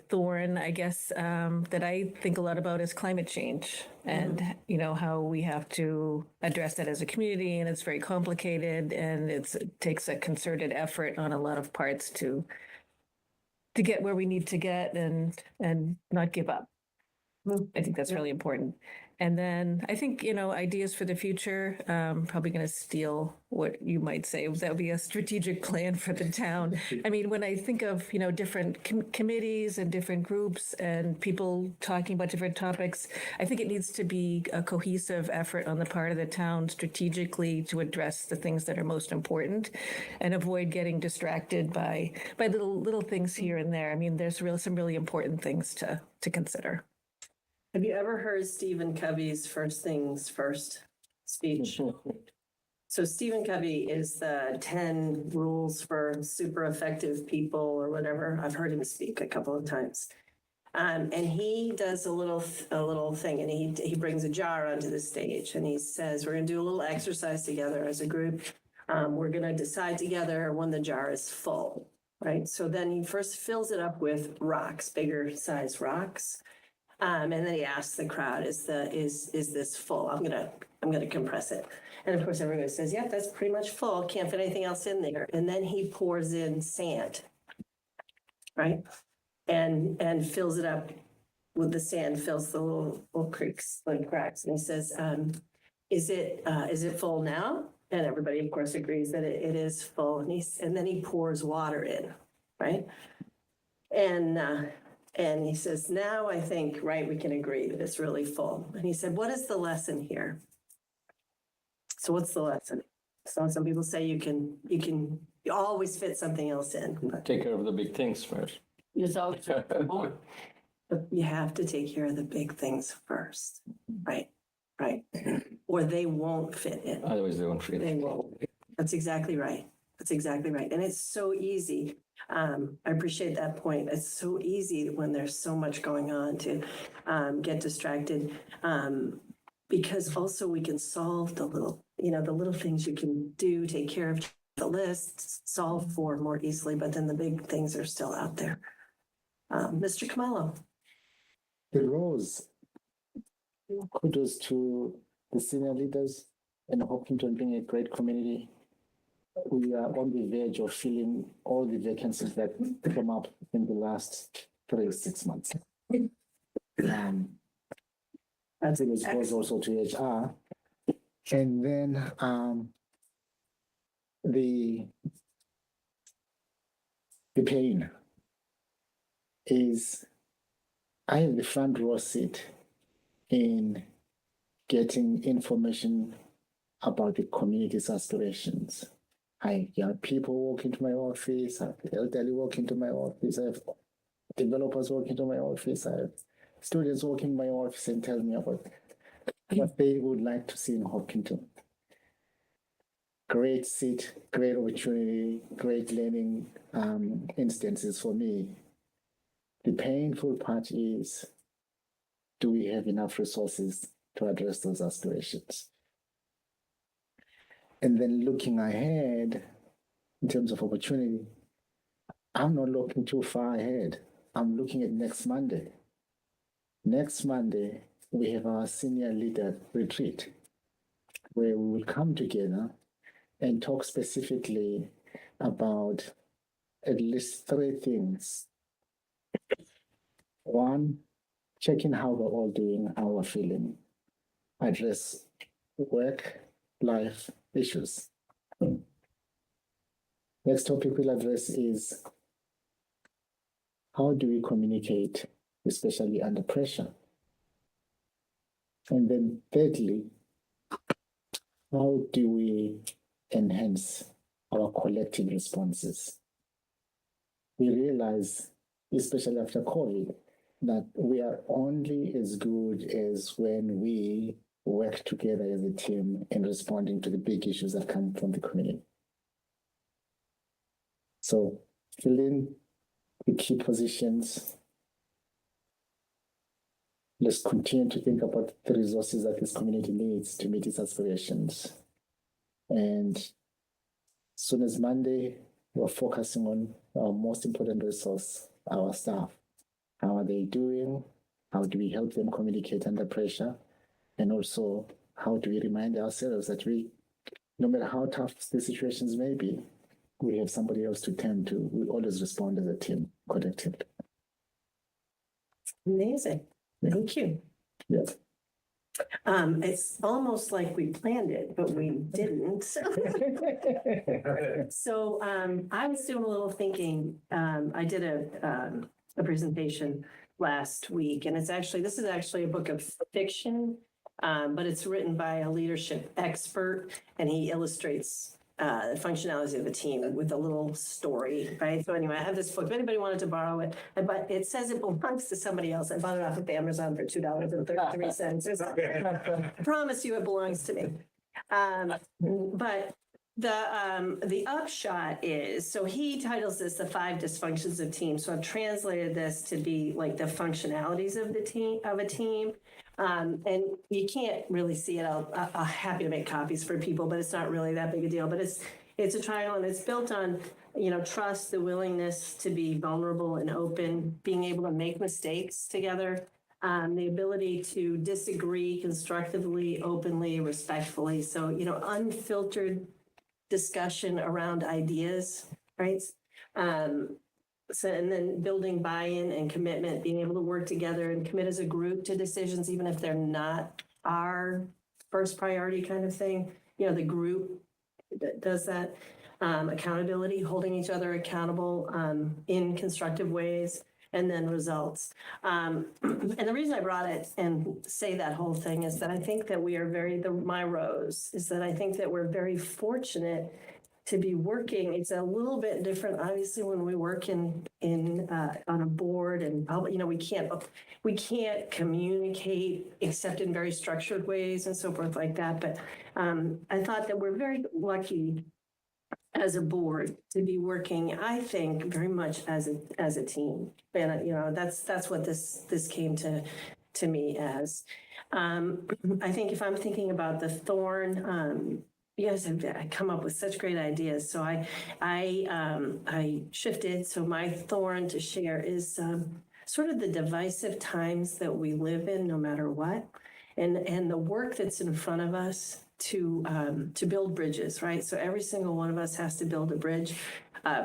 thorn, I guess, that I think a lot about is climate change and, how we have to address that as a community, and it's very complicated, and it takes a concerted effort on a lot of parts to get where we need to get and not give up. I think that's really important. And then I think, ideas for the future, probably going to steal what you might say. That would be a strategic plan for the town. I mean, when I think of, different committees and different groups and people talking about different topics, I think it needs to be a cohesive effort on the part of the town strategically to address the things that are most important and avoid getting distracted by little things here and there. I mean, there's some really important things to consider. Have you ever heard Stephen Covey's First Things First speech? So Stephen Covey is the 10 rules for super effective people or whatever. I've heard him speak a couple of times. And he does a little thing, and he brings a jar onto the stage, and he says, we're going to do a little exercise together as a group. We're going to decide together when the jar is full, right? So then he first fills it up with rocks, bigger size rocks. And then he asks the crowd, is this full? I'm gonna compress it. And of course, everybody says, yeah, that's pretty much full. Can't fit anything else in there. And then he pours in sand, right? And fills it up with the sand, fills the little creeks, like cracks. And he says, is it full now? And everybody, of course, agrees that it is full. And then he pours water in, right? And he says, now I think, right, we can agree that it's really full. And he said, what is the lesson here? So what's the lesson? So some people say you always fit something else in, but Take care of the big things first. There's always more. you have to take care of the big things first, right? Right. Or they won't fit in. Otherwise, they won't feel They it. won't. That's exactly right. That's exactly right. And it's so easy. I appreciate that point. It's so easy when there's so much going on to get distracted. Because also we can solve the little things you can do, take care of the list, solve for more easily, but then the big things are still out there. Mr. Kamalo. The roles. Kudos to the senior leaders and Hopkinton being a great community. We are on the verge of filling all the vacancies that come up in the last 6 months. That's It goes also to HR. And then the pain is I have the front row seat in getting information about the community's aspirations. I have people walk into my office, I have elderly walk into my office, I have developers walk into my office, I have students walk in my office and tell me about what they would like to see in Hopkinton. Great seat, great opportunity, great learning instances for me. The painful part is, do we have enough resources to address those aspirations? And then looking ahead in terms of opportunity, I'm not looking too far ahead. I'm looking at next Monday. Next Monday, we have our senior leader retreat where we will come together and talk specifically about at least 3 things. One, checking how we're all doing, how we're feeling. Address work-life issues. Next topic we'll address is how do we communicate, especially under pressure? And then thirdly, how do we enhance our collective responses? We realize, especially after COVID, that we are only as good as when we work together as a team in responding to the big issues that come from the community. So fill in the key positions. Let's continue to think about the resources that this community needs to meet its aspirations. And as soon as Monday, we're focusing on our most important resource, our staff. How are they doing? How do we help them communicate under pressure? And also, how do we remind ourselves that no matter how tough the situations may be, we have somebody else to turn to. We always respond as a team, collectively. Amazing. Thank you. Yes. It's almost like we planned it, but we didn't. So I was doing a little thinking. I did a presentation last week, and this is actually a book of fiction, but it's written by a leadership expert, and he illustrates the functionalities of a team with a little story, right? So anyway, I have this book. If anybody wanted to borrow it, but it says it belongs to somebody else. I bought it off of Amazon for $2.33. I promise you it belongs to me. But the upshot is, so he titles this the 5 dysfunctions of teams. So I've translated this to be like the functionalities of a team. And you can't really see it. I'm happy to make copies for people, but it's not really that big a deal. But it's a trial, and it's built on, trust, the willingness to be vulnerable and open, being able to make mistakes together, the ability to disagree constructively, openly, respectfully. So, unfiltered discussion around ideas, right? So, and then building buy-in and commitment, being able to work together and commit as a group to decisions, even if they're not our first priority kind of thing. The group that does that. Accountability, holding each other accountable in constructive ways, and then results. And the reason I brought it and say that whole thing is that I think that we are my rose is that I think that we're very fortunate to be working. It's a little bit different, obviously, when we work in on a board, and we can't communicate except in very structured ways and so forth like that. But I thought that we're very lucky as a board to be working, I think, very much as a team. And that's what this came to me as. I think if I'm thinking about the thorn, you guys have come up with such great ideas. So I shifted. So my thorn to share is sort of the divisive times that we live in, no matter what, and the work that's in front of us to build bridges, right? So every single one of us has to build a bridge,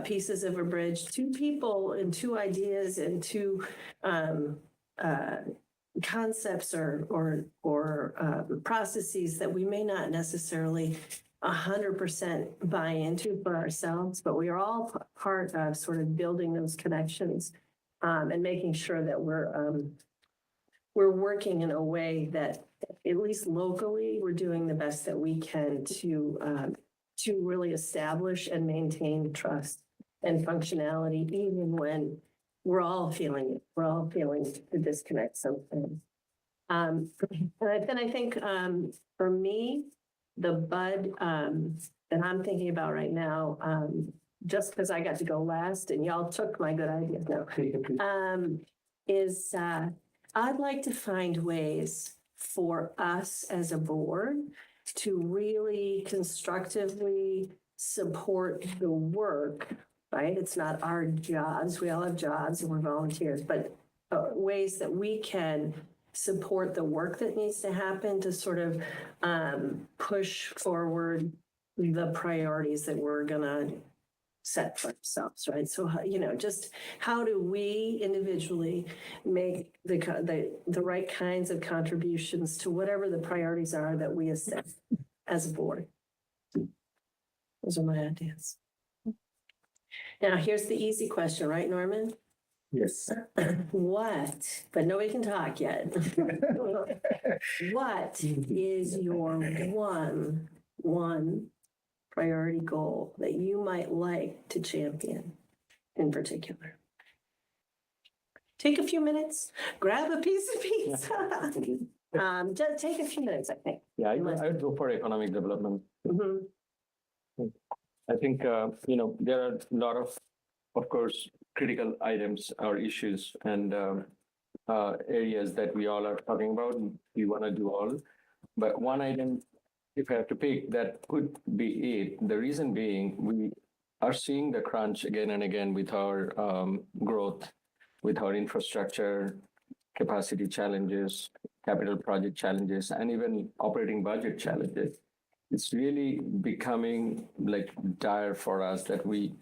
pieces of a bridge, two people and two ideas and two concepts or processes that we may not necessarily 100% buy into for ourselves, but we are all part of sort of building those connections and making sure that we're working in a way that at least locally we're doing the best that we can to really establish and maintain trust and functionality, even when we're all feeling it. We're all feeling the disconnect sometimes. And then I think for me, the bud that I'm thinking about right now, just because I got to go last and y'all took my good ideas now, is I'd like to find ways for us as a board to really constructively support the work, right? It's not our jobs. We all have jobs and we're volunteers, but ways that we can support the work that needs to happen to sort of push forward the priorities that we're gonna set for ourselves, right? So, just how do we individually make the right kinds of contributions to whatever the priorities are that we assess as a board? Those are my ideas. Now, here's the easy question, right, Norman? Yes. What, but nobody can talk yet. What is your one priority goal that you might like to champion in particular? Take a few minutes, grab a piece of pizza. Just take a few minutes, I think. Yeah, I would go for economic development. Mhm. I think, there are a lot of course, critical items or issues and areas that we all are talking about. We want to do all. But one item, if I have to pick, that could be it. The reason being, we are seeing the crunch again and again with our growth, with our infrastructure, capacity challenges, capital project challenges, and even operating budget challenges. It's really becoming like dire for us that we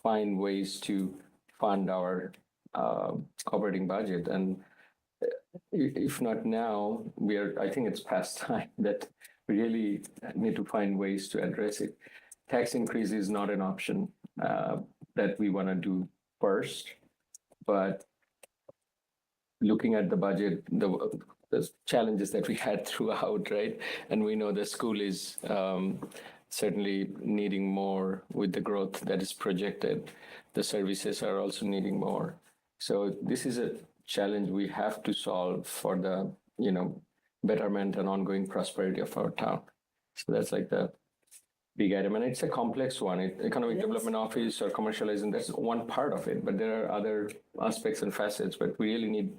find ways to fund our operating budget. And if not now, I think it's past time that we really need to find ways to address it. Tax increase is not an option that we want to do first, but looking at the budget, the challenges that we had throughout, right? And we know the school is certainly needing more with the growth that is projected. The services are also needing more. So this is a challenge we have to solve for the, betterment and ongoing prosperity of our town. So that's like the big item. And it's a complex one. Economic Development Office or commercializing, that's one part of it, but there are other aspects and facets, but we really need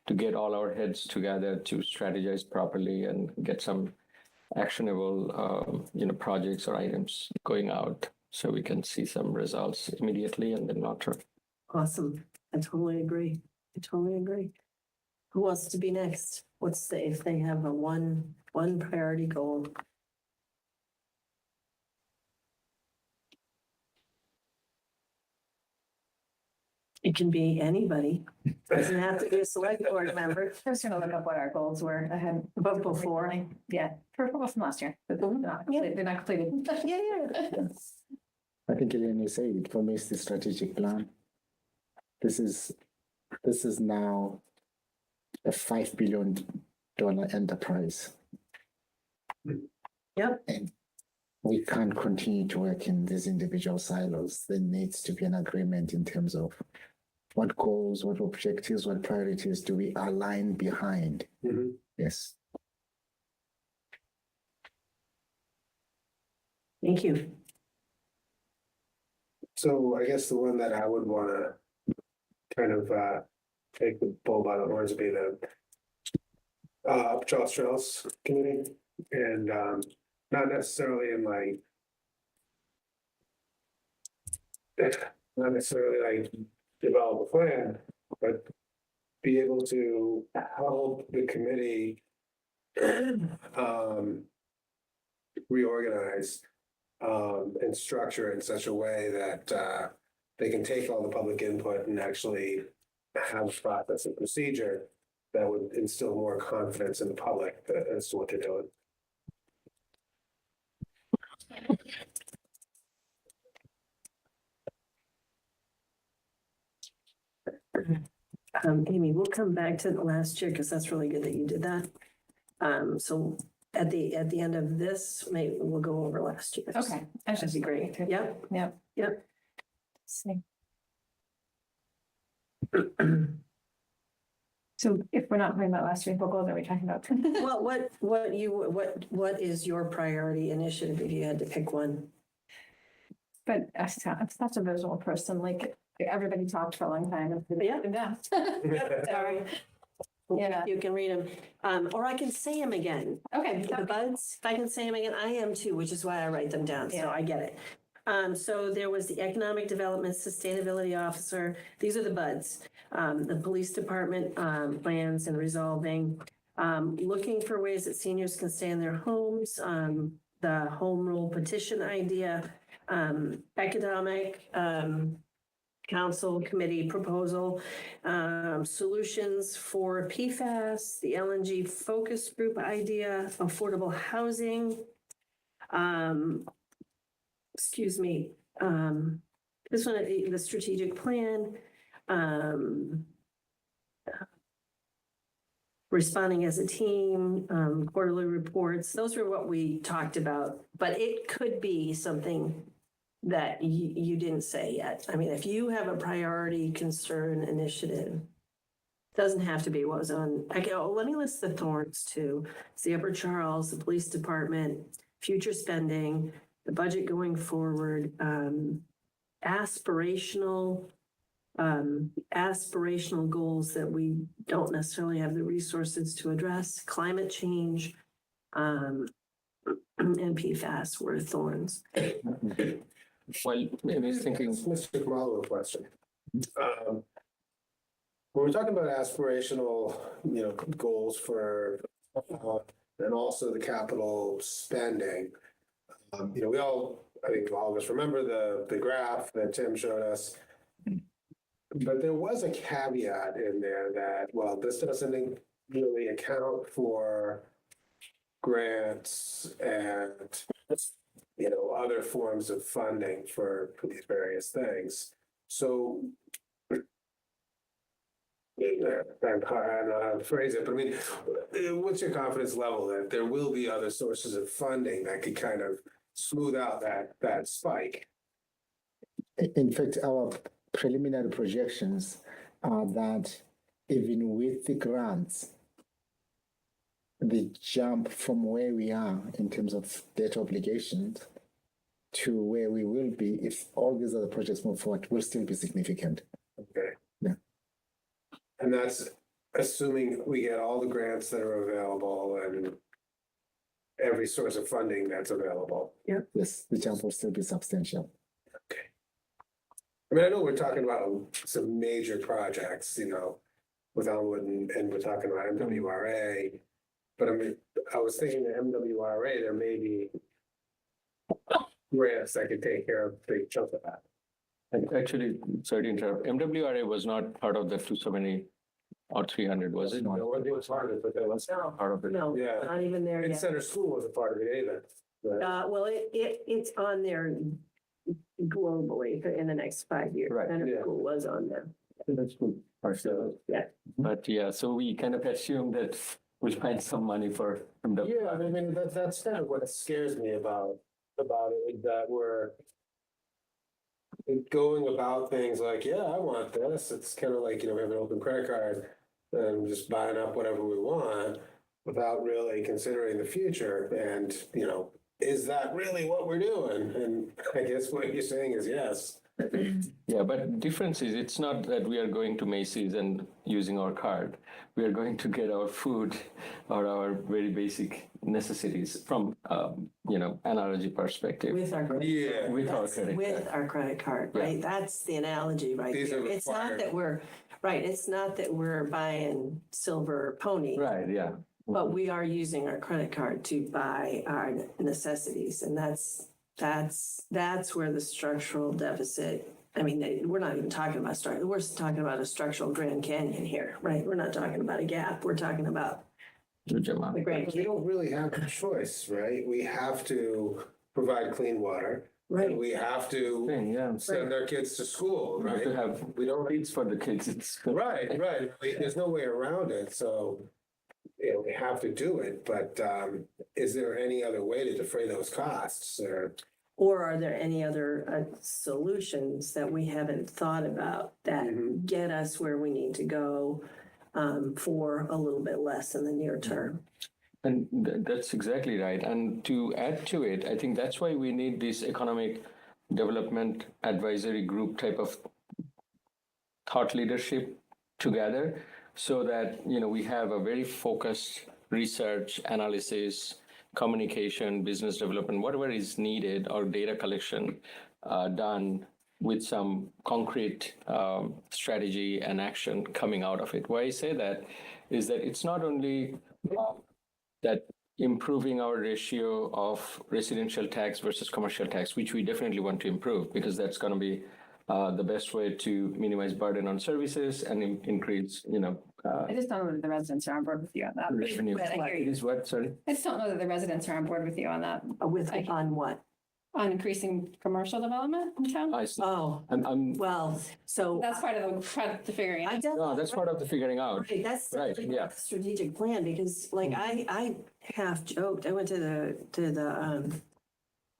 to get all our heads together to strategize properly and get some actionable, projects or items going out so we can see some results immediately and then long term. Awesome. I totally agree. Who wants to be next? If they have a one priority goal? It can be anybody. Doesn't have to be a select board member. I was gonna look up what our goals were. I had. But before. Yeah, from last year. But they're not completed. Yeah. I think Elaine, you said it, for me, it's the strategic plan. This is now a $5 billion enterprise. Yep. And we can't continue to work in these individual silos. There needs to be an agreement in terms of what goals, what objectives, what priorities do we align behind. Mhm. Yes. Thank you. So I guess the one that I would want to kind of take the bull by the horns would be the Charles Trails Committee. And not necessarily in like, not necessarily like develop a plan, but be able to help the committee reorganize and structure in such a way that they can take all the public input and actually have a process and procedure that would instill more confidence in the public as to what they're doing. Amy, we'll come back to the last year because that's really good that you did that. So at the end of this, maybe we'll go over last year. Okay. That'd be great. Yep. Yep. Yep. See. So if we're not talking about last year's goals, are we talking about? Well, what is your priority initiative if you had to pick one? But I'm such a visual person, like everybody talked for a long time. Yeah. Sorry. Yeah. You can read them, or I can say them again. Okay. The buds, if I can say them again, I am too, which is why I write them down, so Yeah. I get it. So there was the Economic Development Sustainability Officer. These are the buds. The Police Department, plans and resolving, looking for ways that seniors can stay in their homes, the home rule petition idea, economic, council committee proposal, solutions for PFAS, the LNG focus group idea, affordable housing, this one, the strategic plan, responding as a team, quarterly reports. Those are what we talked about, but it could be something that you didn't say yet. I mean, if you have a priority, concern, initiative, doesn't have to be what was on, let me list the thorns too. It's the Upper Charles, the police department, future spending, the budget going forward, aspirational goals that we don't necessarily have the resources to address, climate change, and PFAS were thorns. Well, maybe he's thinking, Mr. Kamalo, a question. When we're talking about aspirational, goals for, and also the capital spending, we all, I think all of us remember the graph that Tim showed us. But there was a caveat in there that, well, this doesn't really account for grants and, other forms of funding for these various things. So, I'm how to phrase it, but I mean, what's your confidence level that there will be other sources of funding that could kind of smooth out that spike? In fact, our preliminary projections are that even with the grants, the jump from where we are in terms of debt obligations to where we will be if all these other projects move forward will still be significant. Okay. Yeah. And that's assuming we get all the grants that are available and every source of funding that's available. Yes, the jump will still be substantial. I mean, I know we're talking about some major projects, with Elmwood and we're talking about MWRA. But I mean, I was thinking that MWRA, there may be grants that could take care of a big chunk of that. actually, sorry to interrupt, MWRA was not part of the 270 or 300, was it? No, it was part of it, but there was Part of it. No, Yeah. not even there And yet. Center School was a part of it either. But- Well, it's on there globally in the next 5 years. Right, Center yeah. School was on there. That's good. Yeah. But yeah, so we kind of assume that we'll find some money for MWRA. Yeah, I mean, that's kind of what scares me about it, is that we're going about things like, yeah, I want this. It's kind of like, we have an open credit card and just buying up whatever we want without really considering the future and, is that really what we're doing? And I guess what you're saying is yes. Yeah, but difference is it's not that we are going to Macy's and using our card. We are going to get our food or our very basic necessities from, analogy perspective. With our. credit Yeah. card. With our That's credit With card. our credit card, Yeah. right? That's the analogy right These there. are It's not required. that we're, right, it's not that we're buying silver pony. Right, yeah. But we are using our credit card to buy our necessities, and that's where the structural deficit, I mean, we're not even talking about we're talking about a structural Grand Canyon here, right? We're not talking about a gap, we're talking about Huge amount. the Grand We Canyon, don't really have a choice, right? We have to provide clean water. And right? we have to Thing, yeah. send our kids to school, We have right? to have We don't, feeds for the kids in school. right. There's no way around it, so, we have to do it, but, is there any other way to defray those costs or? Or are there any other solutions that we haven't thought about that Mhm. get us where we need to go for a little bit less in the near term? And that's exactly right. And to add to it, I think that's why we need this economic development advisory group type of thought leadership together so that, we have a very focused research, analysis, communication, business development, whatever is needed or data collection done with some concrete strategy and action coming out of it. Why I say that is that it's not only that improving our ratio of residential tax versus commercial tax, which we definitely want to improve because that's going to be the best way to minimize burden on services and increase, I just don't know that the residents are on board with you on that. revenue. But I hear It you. is what, sorry? I just don't know that the residents are on board with you on that, With, on what? on increasing commercial development in town. I see. Oh, I'm, well, so. That's part of the figuring I out. don't. no, that's part of the figuring out. Right, that's Right, certainly yeah. part of the strategic plan, because like I half joked, I went to the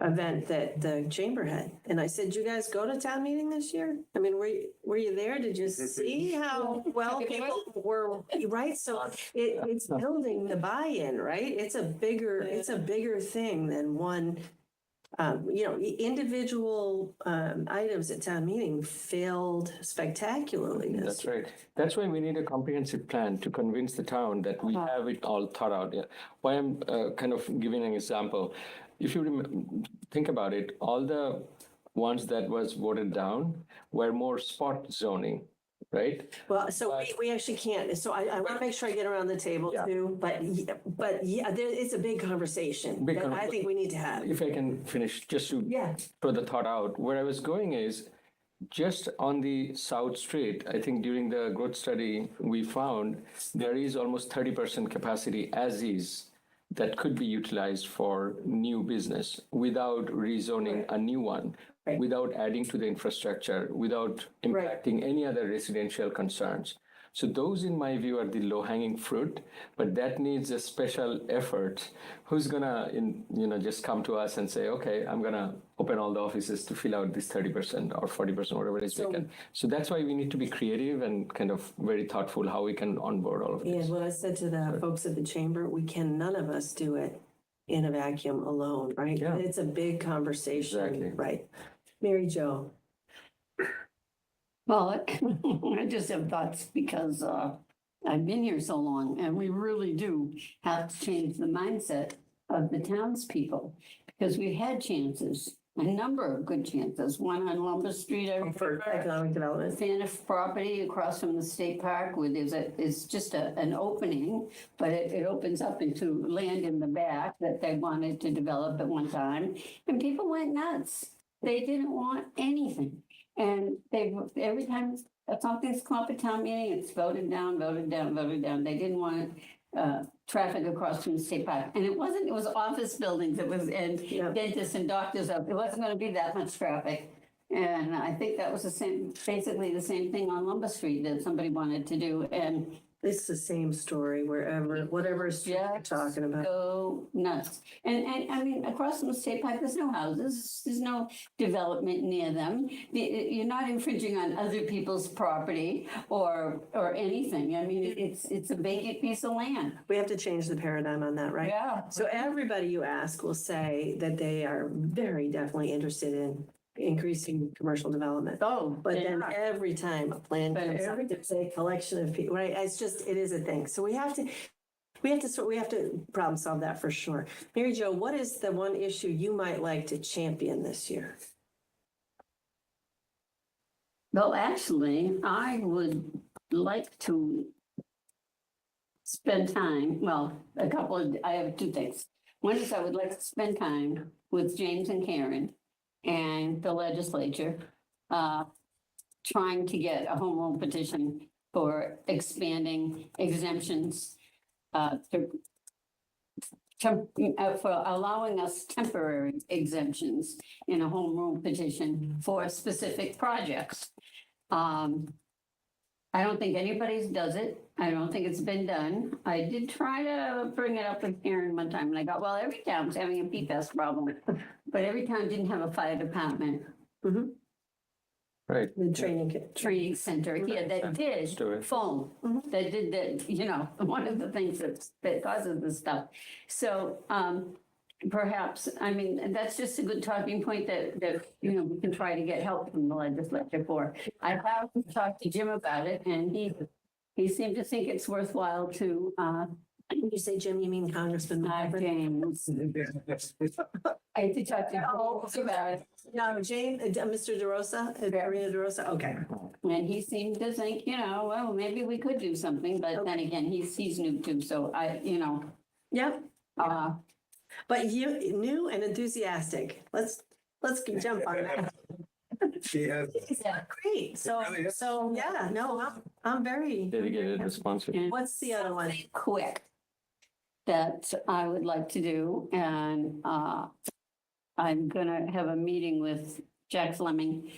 event that the chamber had, and I said, you guys go to town meeting this year? I mean, were you there? Did you see how well people were, right? So it's building the buy-in, right? It's a bigger thing than one, individual items at town meeting failed spectacularly this That's year. right. That's why we need a comprehensive plan to convince the town that we have it all thought out. Yeah. Why I'm kind of giving an example. If you think about it, all the ones that was voted down were more spot zoning, right? Well, so we actually can't, so I want to make sure I get around the table Yeah. too, but it's a big conversation Big that I con- think we need to have. If I can finish, just to Yeah, throw the thought out, where I was going is just on the South Street, I think during the growth study, we found there is almost 30% capacity as is that could be utilized for new business without rezoning a new one, Right. without adding to the infrastructure, without Right. impacting any other residential concerns. So those, in my view, are the low-hanging fruit, but that needs a special effort. Who's gonna, just come to us and say, okay, I'm gonna open all the offices to fill out this 30% or 40%, whatever it is So- vacant. So that's why we need to be creative and kind of very thoughtful how we can onboard all of and this. what I said to the folks at the chamber, none of us do it in a vacuum alone, right? Yeah. It's a big conversation, Exactly. right? Mary Jo, Well, I just have thoughts because I've been here so long and we really do have to change the mindset of the townspeople because we had chances, a number of good chances. One on Lumber Street, I for remember. economic development. Faniff property across from the state park where it's just an opening, but it opens up into land in the back that they wanted to develop at one time. And people went nuts. They didn't want anything. And every time something's come up at town meeting, it's voted down, voted down, voted down. They didn't want traffic across from the state park. And it was office buildings, and Yeah. dentists and doctors. It wasn't gonna be that much traffic. And I think that was basically the same thing on Lumber Street that somebody wanted to do. And It's the same story wherever, whatever street you're Just talking about. Go nuts. And I mean, across from State Park, there's no houses, there's no development near them. You're not infringing on other people's property or anything. I mean, it's a vacant piece of land. We have to change the paradigm on that, right? Yeah. So everybody you ask will say that they are very definitely interested in increasing commercial development. Oh, But then every time a plan But comes up, every- there's a collection of people, right? It's just, it is a thing. So we have to problem solve that for sure. Mary Jo, what is the one issue you might like to champion this year? Well, actually, I would like to spend time, I have two things. One is I would like to spend time with James and Karen and the legislature, trying to get a home rule petition for expanding exemptions, for allowing us temporary exemptions in a home rule petition for specific projects. I don't think anybody's does it. I don't think it's been done. I did try to bring it up with Karen one time and I got, well, every town's having a PFAS problem, but every town didn't have a fire department Right. The training center here that Let's did do it. foam, that did one of the things that causes this stuff. So, perhaps, I mean, that's just a good talking point that we can try to get help from the legislature for. I have talked to Jim about it and he seemed to think it's worthwhile to, When you say Jim, you mean Congressman McGovern? James. I had to talk to him about it. No, Jane, Mr. DeRosa, Marina DeRosa, okay. And he seemed to think, well, maybe we could do something, but then again, he's new too, so Yep, uh, but you, new and enthusiastic. Let's jump on that. She has. yeah. Great, so, yeah, no, I'm very. Dedicated responsive. And What's the other one? something quick that I would like to do, and I'm gonna have a meeting with Jack Fleming,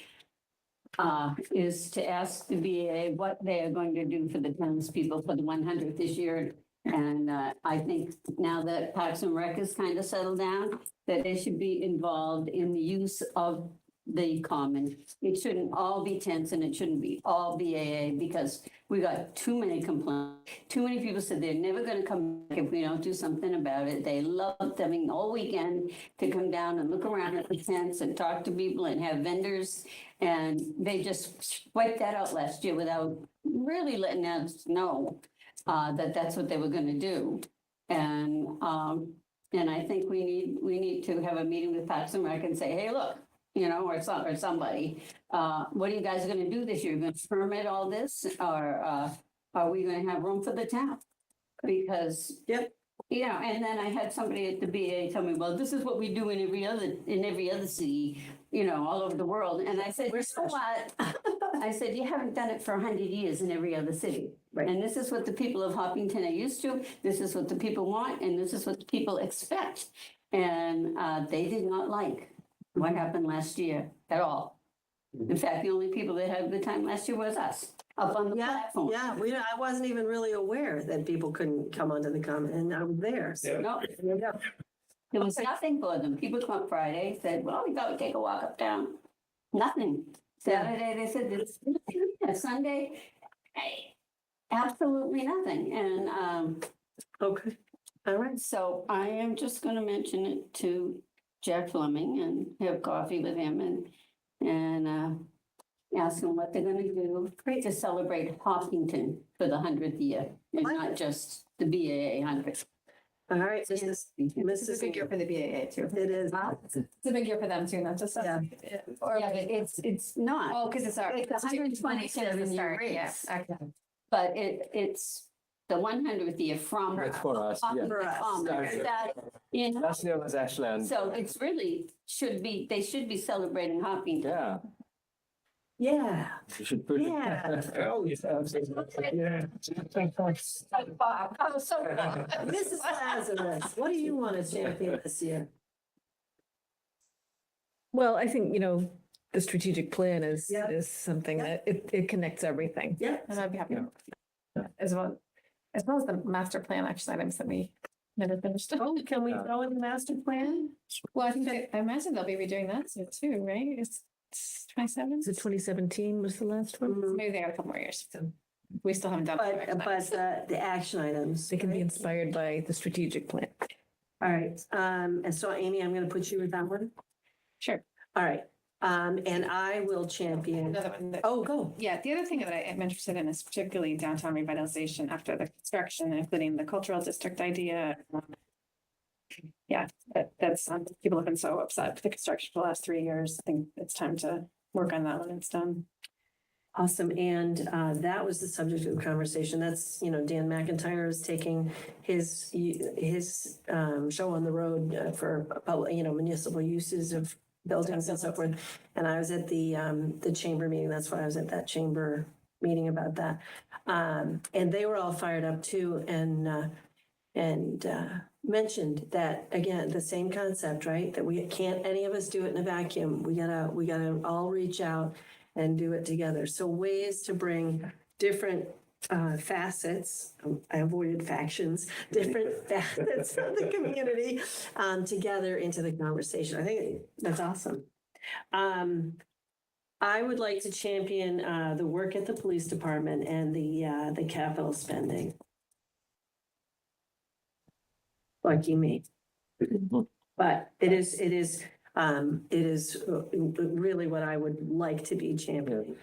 is to ask the VA what they are going to do for the townspeople for the 100th this year. And I think now that Parks and Rec is kind of settled down, that they should be involved in the use of the common. It shouldn't all be tents and it shouldn't be all BAA because we got too many complaints. Too many people said they're never gonna come back if we don't do something about it. They love coming all weekend to come down and look around at the tents and talk to people and have vendors. And they just wiped that out last year without really letting us know that that's what they were gonna do. And I think we need to have a meeting with Parks and Rec and say, hey, look, or somebody, what are you guys gonna do this year? Gonna permit all this, or are we gonna have room for the town? Because, Yep. and then I had somebody at the BA tell me, well, this is what we do in every other city, all over the world. And I said, We're you know what? I said, you haven't done it for 100 years in every other city. Right. And this is what the people of Hopkinton are used to. This is what the people want, and this is what the people expect. And they did not like what happened last year at all. In fact, the only people that had a good time last year was us, up on the Yeah, platform. yeah, I wasn't even really aware that people couldn't come onto the common, and I was there, so. No, there was nothing for them. People come up Friday, said, well, we thought we'd take a walk uptown. Nothing. Saturday, they said, this Sunday, hey, absolutely nothing. And Okay, all right. so I am just gonna mention it to Jack Fleming and have coffee with him and ask him what they're gonna do to celebrate Hopkinton for the 100th year, and not just the BAA 100th. All right, Mrs. This is a big year for the BAA too. It is. It's a big year for them too, not just us. Yeah. Or, Yeah, but it's not. oh, because it's our. It's 127 year race. Yes, okay. But it's the 100th year from. It's for us, yeah. For us. Last year was Ashland. So it's really they should be celebrating Hopkinton. Yeah, Yeah, you should put it. Yeah. Oh, yes, absolutely. Yeah. Oh, so. Mrs. Lazarus, what do you want to champion this year? Well, I think, the strategic plan is Yeah. something Yeah. that it connects everything. Yeah, And I'd be happy as well. as well as the master plan action items that we never finished. Oh, can we go in the master plan? Well, I think I imagine they'll be redoing that so too, right? It's 27. Is it 2017 was the last one? Maybe they got a couple more years. We still haven't done. But the action items. They can be right? inspired by the strategic plan. All right, and so Amy, I'm gonna put you with that one. Sure. All right, and I will champion, Another one that. oh, go. Yeah, the other thing that I'm interested in is particularly downtown revitalization after the construction, including the cultural district idea. Yeah, that's, people have been so upset with the construction for the last 3 years. I think it's time to work on that when it's done. Awesome, and that was the subject of the conversation. That's, Dan McIntyre is taking his show on the road for, municipal uses of buildings and so forth. And I was at the chamber meeting, that's why I was at that chamber meeting about that. And they were all fired up too, and mentioned that, again, the same concept, right? That we can't, any of us do it in a vacuum. We gotta all reach out and do it together. So ways to bring different facets, I avoided factions, different facets of the community together into the conversation. I think that's awesome. I would like to champion the work at the police department and the capital spending. Lucky me. But it is really what I would like to be championing.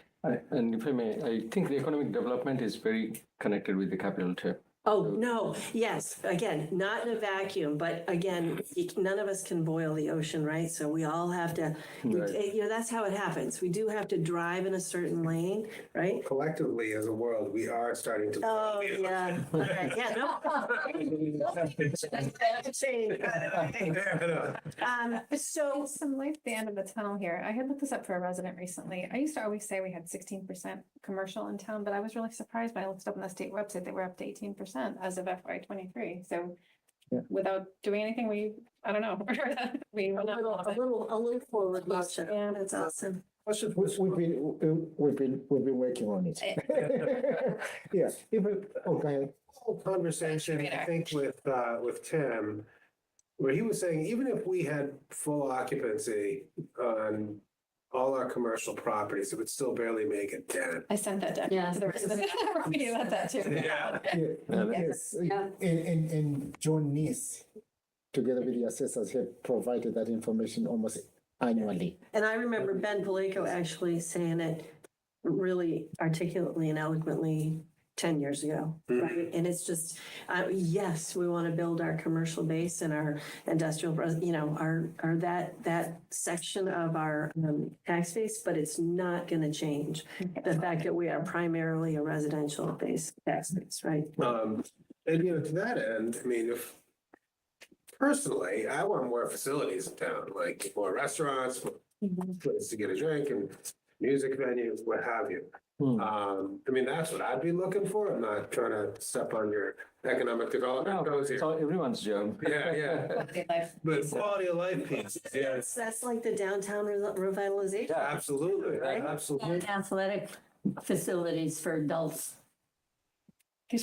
And if I may, I think the economic development is very connected with the capital too. Oh, no, yes, again, not in a vacuum, but again, none of us can boil the ocean, right? So we all have to, Right. that's how it happens. We do have to drive in a certain lane, right? Collectively, as a world, we are starting to. Oh, yeah, okay, yeah, no. So, Some light at the end of the tunnel here. I had looked this up for a resident recently. I used to always say we had 16% commercial in town, but I was really surprised when I looked up on the state website that we're up to 18% as of FY23. So Yeah. without doing anything, I don't know. We a little forward motion, Yeah. that's awesome. We've been working on it. Yeah, even, go ahead. Whole conversation, I think, with Tim, where he was saying, even if we had full occupancy on all our commercial properties, it would still barely make a dent. I sent that down Yeah. to the resident. We about that too. Yeah. Yes, and John Neese, together with the assessors, have provided that information almost annually. And I remember Ben Palico actually saying it really articulately and eloquently 10 years ago, right? And it's just, yes, we want to build our commercial base and our industrial, our that section of our tax base, but it's not going to change the fact that we are primarily a residential based tax base, right? And to that end, I mean, if personally, I want more facilities in town, like more restaurants, places to get a drink and music venues, what have you. I mean, that's what I'd be looking for. I'm not trying to step on your economic development toes It's here. all everyone's job. Yeah. Quality of life. But quality of life piece, yes, That's like the downtown revitalization. absolutely, Right? absolutely. And athletic facilities for adults.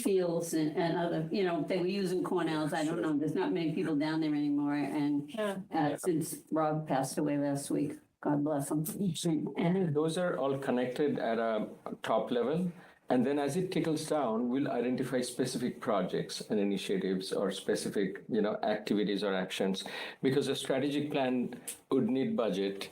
Fields and other, they were using Cornell's. I don't know. There's not many people down there anymore. And Yeah. since Rob passed away last week, God bless him. See, those are all connected at a top level. And then as it trickles down, we'll identify specific projects and initiatives or specific, activities or actions. Because a strategic plan would need budget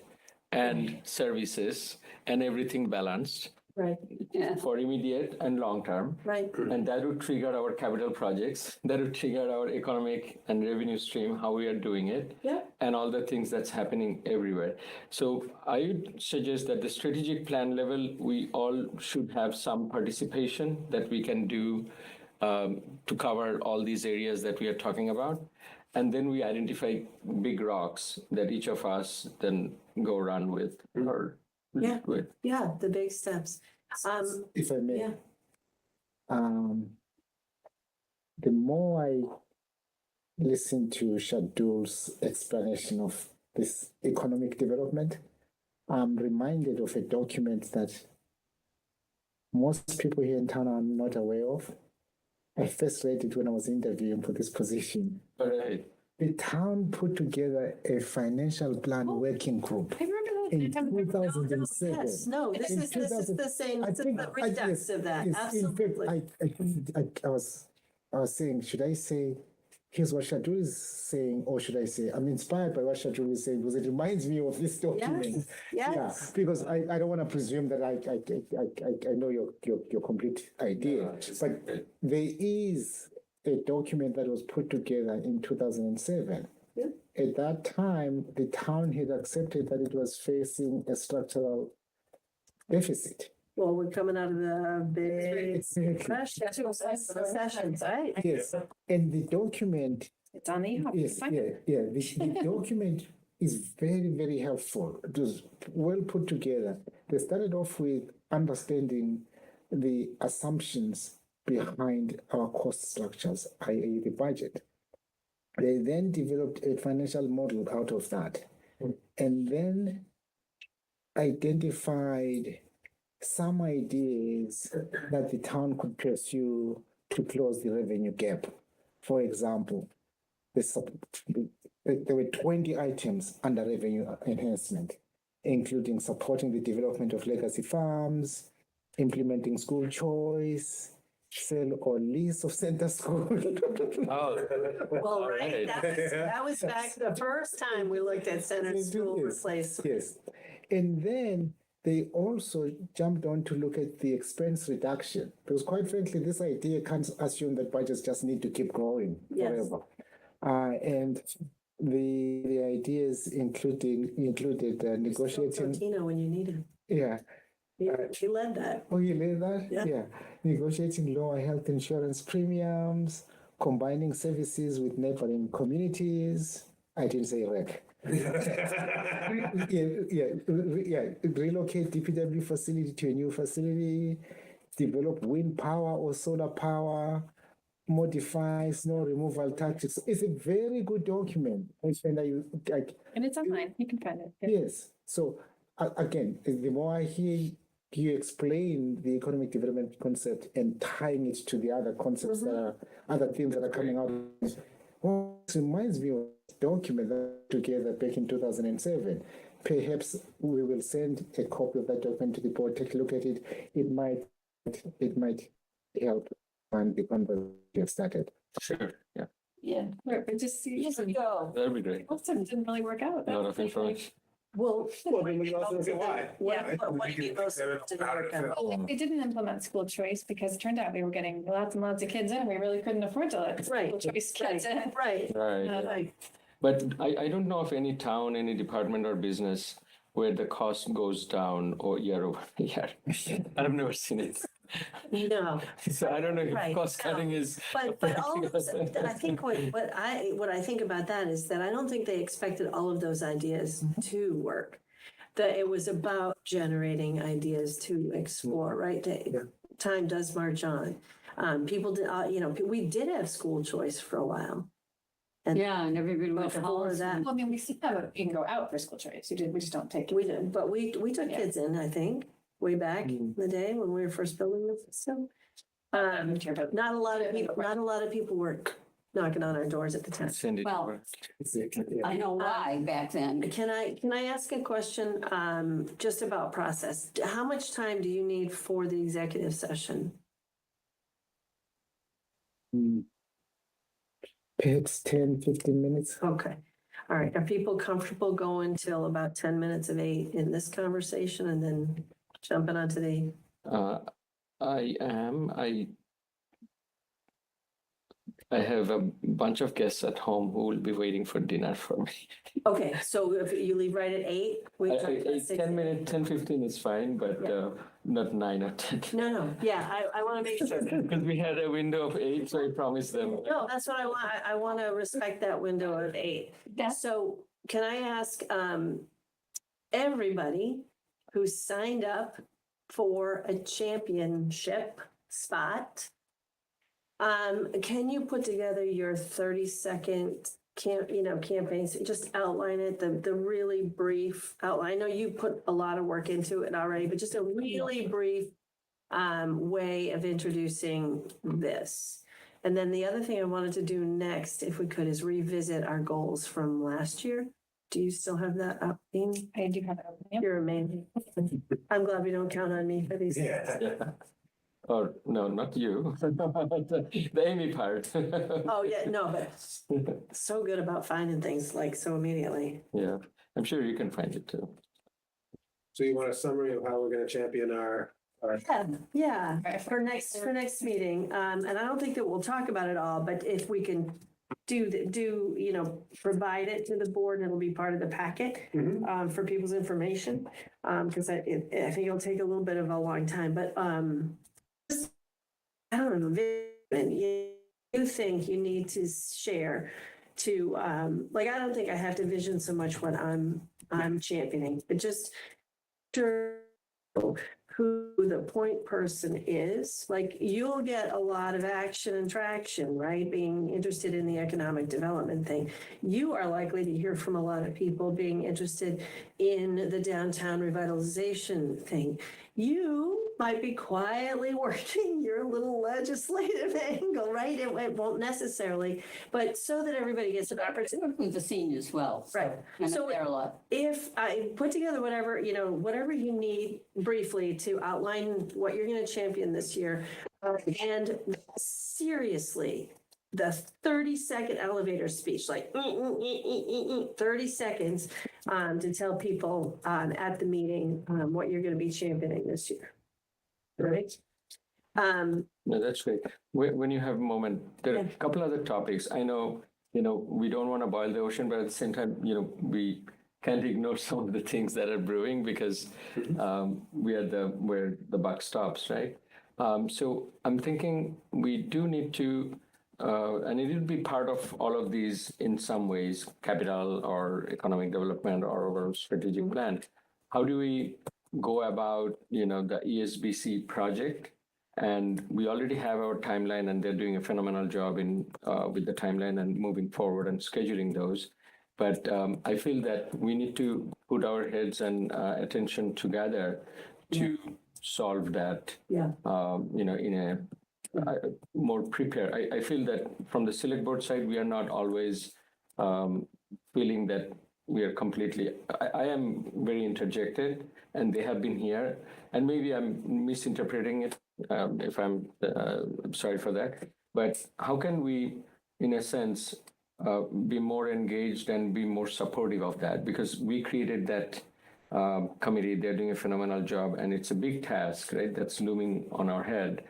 and services and everything balanced Right, Yeah. for immediate and long term. right. And that would trigger our capital projects, that would trigger our economic and revenue stream, how we are doing it. Yeah. And all the things that's happening everywhere. So I would suggest that the strategic plan level, we all should have some participation that we can do to cover all these areas that we are talking about. And then we identify big rocks that each of us then go run with or Yeah. lead with. Yeah, the big steps. If I may. Yeah. The more I listen to Shadul's explanation of this economic development, I'm reminded of a document that most people here in town are not aware of. I first read it when I was interviewing for this position. All right. The town put together a financial plan working group I remember that. in 2007. Yes, no, this In is the same, I this is think the I- redux yes, of that, yes, in fact, absolutely. I was saying, should I say, here's what Shadul is saying, or should I say, I'm inspired by what Shadul is saying because it reminds me of this document. Yes, Yeah, yes. because I don't want to presume that I know your complete idea, but there is a document that was put together in 2007. Yeah. At that time, the town had accepted that it was facing a structural deficit. Well, we're coming out of the big Exactly. recessions, right? Yes, and the document, It's on the, you have to yes, find it. the document is very, very helpful. It was well put together. They started off with understanding the assumptions behind our cost structures, i.e. the budget. They then developed a financial model out of that, and then identified some ideas that the town could pursue to close the revenue gap. For example, there were 20 items under revenue enhancement, including supporting the development of legacy farms, implementing school choice, sale or lease of center school. Oh. Well, All right, that was back the first time we looked at center Yes, school yes. replacement. Yes. And then they also jumped on to look at the expense reduction. Because quite frankly, this idea can't assume that budgets just need to keep growing Yes. forever. And the ideas included negotiating. Tino, when you need him. Yeah. He led that. Oh, you know that? Yeah. Negotiating lower health insurance premiums, combining services with neighboring communities. I didn't say rec. Relocate DPW facility to a new facility, develop wind power or solar power, modify snow removal tactics. It's a very good document. And And it's online, you can find it. Yeah. yes. So again, the more I hear you explain the economic development concept and tying it to the other concepts that are other things that are coming out. Well, it reminds me of a document that together back in 2007. Perhaps we will send a copy of that document to the board, take a look at it. It might help and the conversation get started. Sure, yeah, Yeah. But just see, Years ago. that'd be great. most of it didn't really work out. A lot of information. Well. then we can also look at why. What do you most didn't work out? Well, we didn't implement school choice because it turned out we were getting lots and lots of kids in. We really couldn't afford to let Right, school choice kids in. Right, Right, yeah. right. But I don't know of any town, any department or business where the cost goes down or year over year. I've never seen it. No, So I don't know Right, if cost cutting is. but all of those, I think what I think about that is that I don't think they expected all of those ideas to work. That it was about generating ideas to explore, right? Time does march on. People did, we did have school choice for a while. And Yeah, and everybody went to before Hollis. that, Well, I mean, we still have, you can go out for school choice. We just don't take it. we did, but we took Yeah. kids in, I think, way back in the day when we were first building the system. Not a lot of people were knocking on our doors at the time. Send it Well, over. I know why back then. Can I ask a question, just about process? How much time do you need for the executive session? Perhaps 10, 15 minutes. Okay, all right. Are people comfortable going till about 10 minutes of 8 in this conversation and then jumping onto the, I am, I have a bunch of guests at home who will be waiting for dinner for me. okay, so if you leave right at 8? We I- talked about 6. 10 minutes, 10, 15 is fine, but Yeah. not 9 or 10. No, yeah, I want to make sure. Because we had a window of 8, so I promised them. No, that's what I want. I want to respect that window of 8. So can I ask everybody who signed up for a championship spot, can you put together your 30-second campaigns? Just outline it, the really brief outline. I know you put a lot of work into it already, but just a really brief way of introducing this. And then the other thing I wanted to do next, if we could, is revisit our goals from last year. Do you still have that up, Dean? I do have it open. Yep. You're amazing. I'm glad we don't count on me for these. Yeah. Or, no, not you. The Amy part. Oh, yeah, no, but so good about finding things like so immediately. Yeah, I'm sure you can find it too. So you want a summary of how we're gonna champion our Yeah, for next meeting. And I don't think that we'll talk about it all, but if we can provide it to the board, it'll be part of the packet for people's information. Because I think it'll take a little bit of a long time, but just, I don't know, vision you think you need to share to, like, I don't think I have to vision so much what I'm championing, but just sure who the point person is. Like, you'll get a lot of action and traction, right? Being interested in the economic development thing. You are likely to hear from a lot of people being interested in the downtown revitalization thing. You might be quietly working your little legislative angle, right? It won't necessarily, but so that everybody gets an opportunity. With the seniors well. Right. I know So there a lot. if I put together whatever you need briefly to outline what you're going to champion this year, and seriously, the 30-second elevator speech, like 30 seconds to tell people at the meeting what you're going to be championing this year. Right? No, that's great. When you have a moment, there are a couple other topics. I know, we don't want to boil the ocean, but at the same time, we can't ignore some of the things that are brewing because we are where the buck stops, right? So I'm thinking we do need to, and it will be part of all of these in some ways, capital or economic development or overall strategic plan. How do we go about, the ESBC project? And we already have our timeline, and they're doing a phenomenal job with the timeline and moving forward and scheduling those. But I feel that we need to put our heads and attention together to solve that. Yeah. In a more prepared. I feel that from the select board side, we are not always feeling that we are completely. I am very interjected, and they have been here, and maybe I'm misinterpreting it. If I'm sorry for that, but how can we, in a sense, be more engaged and be more supportive of that? Because we created that committee. They're doing a phenomenal job, and it's a big task, right? That's looming on our head.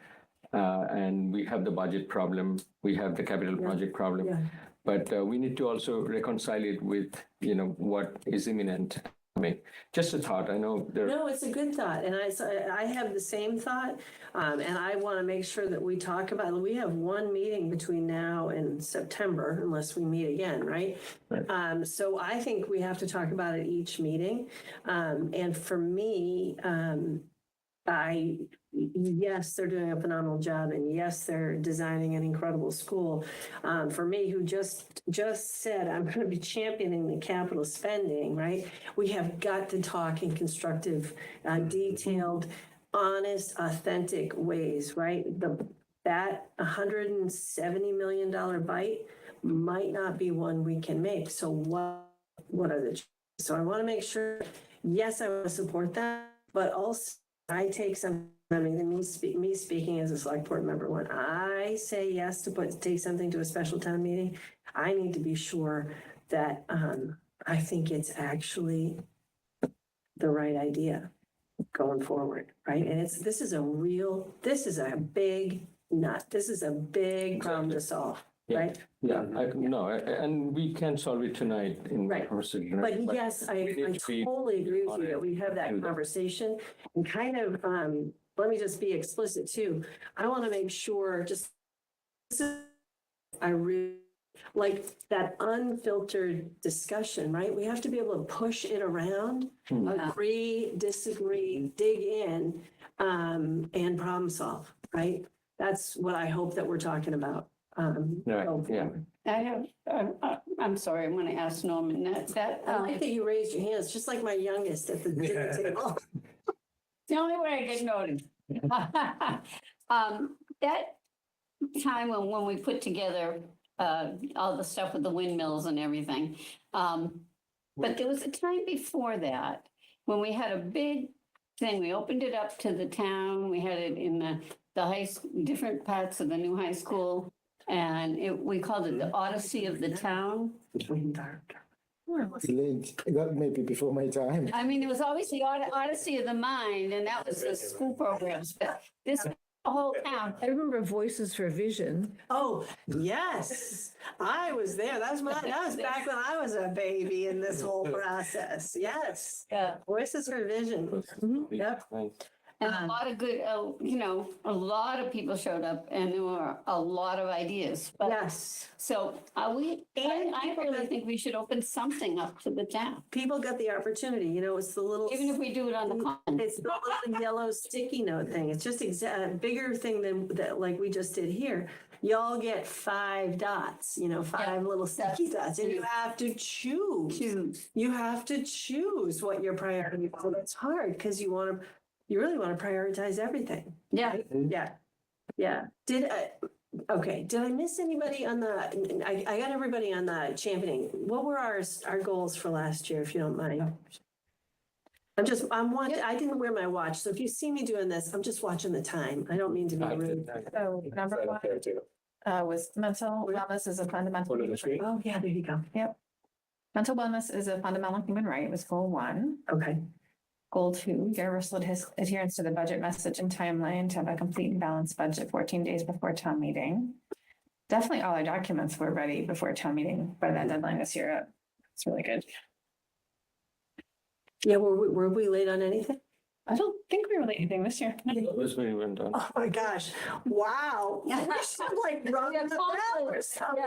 And we have the budget problem, we have the capital project problem, but we need to also reconcile it with, what is imminent. I mean, just a thought. I know there. No, it's a good thought, and I have the same thought, and I want to make sure that we talk about it. We have one meeting between now and September, unless we meet again, right? So I think we have to talk about it each meeting, and for me, yes, they're doing a phenomenal job, and yes, they're designing an incredible school. For me, who just said I'm going to be championing the capital spending, right? We have got to talk in constructive, detailed, honest, authentic ways, right? That $170 million bite might not be one we can make. So what are the? So I want to make sure. Yes, I want to support that, but also I take some. I mean, me speaking as a select board member, when I say yes to take something to a special town meeting, I need to be sure that I think it's actually the right idea going forward, right? And this is a big nut. This is a big problem to solve, right? Yeah, and we can solve it tonight in Right. conversation. But yes, I need to be totally agree with on you it that we have that and do that. conversation and kind of, let me just be explicit too. I want to make sure I really like that unfiltered discussion, right? We have to be able to push it around, agree, disagree, dig in, and problem solve, right? That's what I hope that we're talking about. Right, going yeah. forward. I have, I'm sorry, I'm going to ask Norman I like that you raised your hands, just like my youngest at the dinner table. the only way I get noted. That time when we put together all the stuff with the windmills and everything. But there was a time before that when we had a big thing. We opened it up to the town. We had it in the high school, different parts of the new high school. And we called it the Odyssey of the Town. Late, that may be before my time. I mean, it was always the Odyssey of the Mind, and that was the school programs. But this whole town, I remember Voices for Vision. Oh, yes, I was there. That was back when I was a baby in this whole process. Yes. yeah, Voices for Vision. Yep. and a lot of good, a lot of people showed up, and there were a lot of ideas. But Yes. so I really think we should open something up to the town, People got the opportunity, it's the little. even if we do it on the common. It's the little yellow sticky note thing. It's just a bigger thing than that, like we just did here. Y'all get 5 dots, 5 little sticky dots, and you have to choose. You have to choose what your priority is. And it's hard because you really want to prioritize everything. Yeah. Right? Yeah. Did I miss anybody on the? I got everybody on the championing. What were our goals for last year, if you don't mind? I'm watching. I didn't wear my watch, so if you see me doing this, I'm just watching the time. I don't mean to be rude. So number Right one up there too. was mental wellness is a fundamental. One of the three? Oh, yeah, there you go. Mental wellness is a fundamental human right was goal 1. Okay. Goal 2, universal adherence to the budget message and timeline to have a complete and balanced budget 14 days before town meeting. Definitely all our documents were ready before town meeting by that deadline this year. It's really good. Yeah, were we late on anything? I don't think we were late anything this year. This very well done. Oh my gosh! Wow, we should like run Yeah, the bell or something.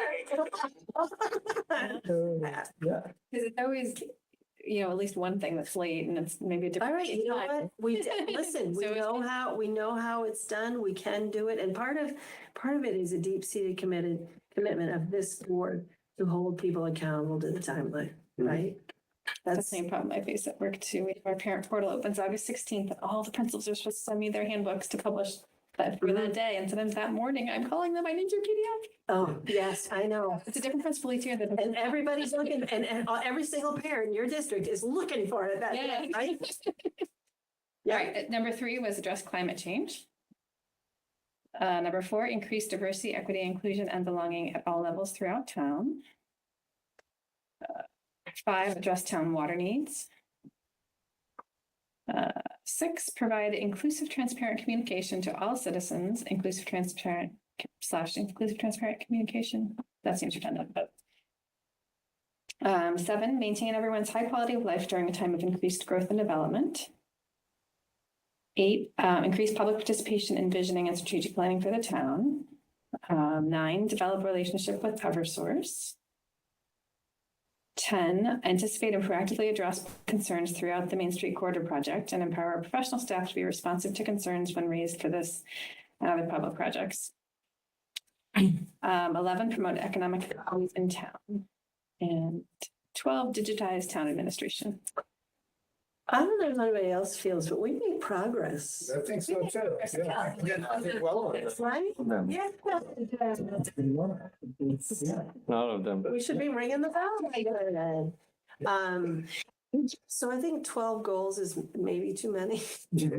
Yeah. Because it's always, at least one thing that's late, and it's maybe a different. All right, you know time. what? Listen. So it's- We know how it's done. We can do it, and part of it is a deep-seated commitment of this board to hold people accountable to the timeline, right? That's the same problem I face at work too. We have our parent portal opens August 16th. All the principals are supposed to send me their handbooks to publish that for that day. And sometimes that morning I'm calling them, I need your PDF. Oh, yes, I know. It's a different principal each year. And everybody's looking, and every single parent in your district is looking for it that Yeah. day, right? All right, number 3 was address climate change. Number 4, increase diversity, equity, inclusion, and belonging at all levels throughout town. 5, address town water needs. 6, provide inclusive, transparent communication to all citizens, inclusive, transparent communication. That seems redundant, but. 7, maintain everyone's high quality of life during a time of increased growth and development. 8, increase public participation in visioning and strategic planning for the town. 9, develop a relationship with Eversource. 10, anticipate and proactively address concerns throughout the Main Street Corridor project and empower our professional staff to be responsive to concerns when raised for this and other public projects. 11, promote economic development in town. And 12, digitize town administration. I don't know if anybody else feels, but we made progress. I think so too. Yeah. I think well on it. Right? Yeah. All of them. We should be ringing the bell right then. So I think 12 goals is maybe too many. You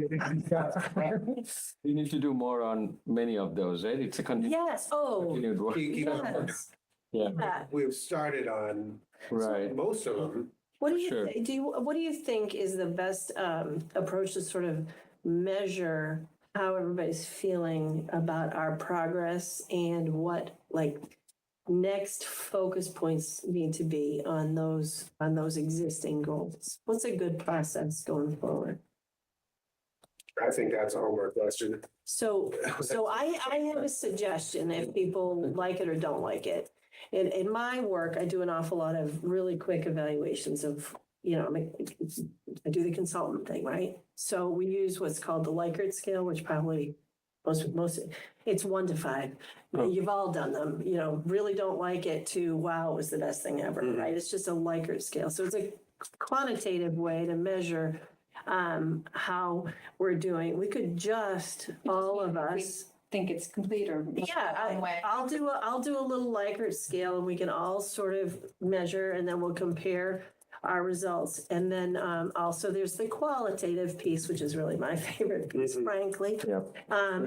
need to do more on many of those, right? It's a Yes, continued work. yes. Yeah, Yeah. We've started on right. most of them. What do you, Sure. what do you think is the best approach to sort of measure how everybody's feeling about our progress and what next focus points need to be on those existing goals? What's a good process going forward? I think that's a homework question. So I have a suggestion if people like it or don't like it. In my work, I do an awful lot of really quick evaluations of, I do the consultant thing, right? So we use what's called the Likert scale, which probably most, it's 1 to 5. Oh. You've all done them, really don't like it to, wow, it was the best thing ever, right? It's just a Likert scale. So it's a quantitative way to measure how we're doing. We could just, all of us, think it's complete or. Yeah, one way. I'll do a little Likert scale and we can all sort of measure and then we'll compare our results. And then also there's the qualitative piece, which is really my favorite piece, frankly. Yep.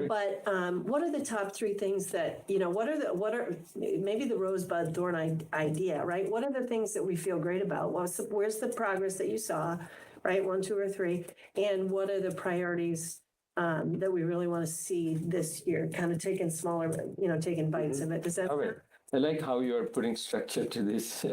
But what are the top three things that, what are maybe the rosebud thorn idea, right? What are the things that we feel great about? Where's the progress that you saw, right? 1, 2, or 3. And what are the priorities that we really want to see this year, kind of taking smaller, taking bites of it. Does that? Okay. I like how you're putting structure to this,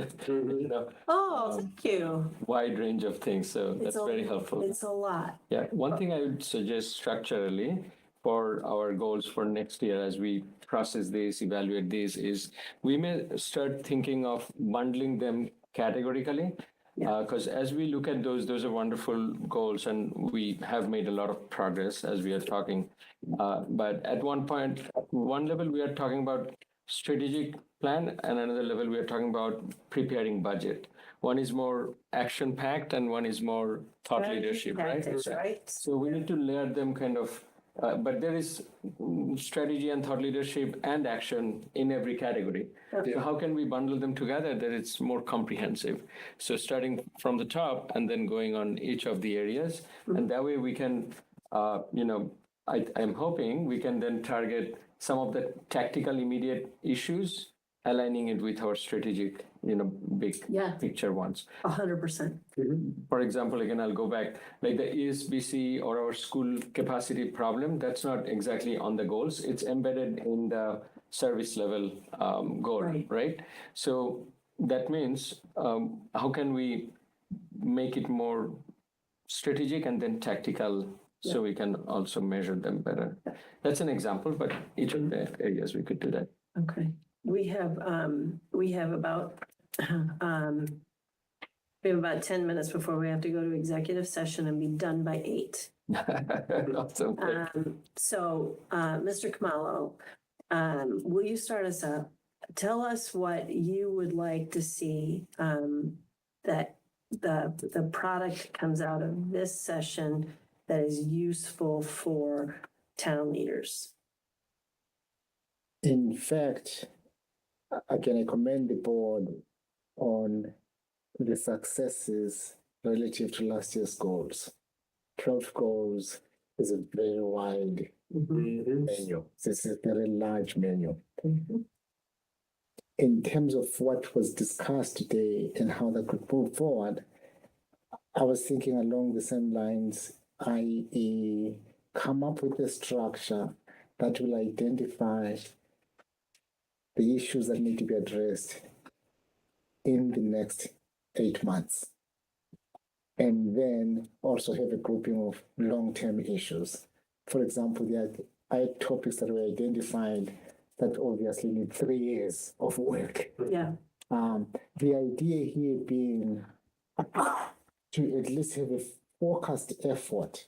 Oh, thank you. wide range of things. So that's very helpful. It's a lot. Yeah, one thing I would suggest structurally for our goals for next year as we process this, evaluate this, is we may start thinking of bundling them categorically. Because as we look at those are wonderful goals and we have made a lot of progress as we are talking. But at one level, we are talking about strategic plan, and another level, we are talking about preparing budget. One is more action packed and one is more thought leadership, right? Right. So we need to layer them kind of, but there is strategy and thought leadership and action in every category. So how can we bundle them together that it's more comprehensive? So starting from the top and then going on each of the areas. And that way we can, I'm hoping we can then target some of the tactical immediate issues, aligning it with our strategic, big picture ones. 100%. For example, again, I'll go back, like the ESBC or our school capacity problem, that's not exactly on the goals. It's embedded in the service level goal, right? So that means how can we make it more strategic and then tactical so we can also measure them better? That's an example, but each of the areas we could do that. Okay. We have about 10 minutes before we have to go to executive session and be done by 8. Awesome. So, Mr. Kamalo, will you start us up? Tell us what you would like to see that the product comes out of this session that is useful for town leaders. In fact, again, I commend the board on the successes relative to last year's goals. 12 goals is a very wide menu. This is a very large menu. In terms of what was discussed today and how that could move forward, I was thinking along the same lines, i.e., come up with a structure that will identify the issues that need to be addressed in the next 8 months. And then also have a grouping of long-term issues. For example, there are topics that were identified that obviously need 3 years of work. Yeah. The idea here being to at least have a focused effort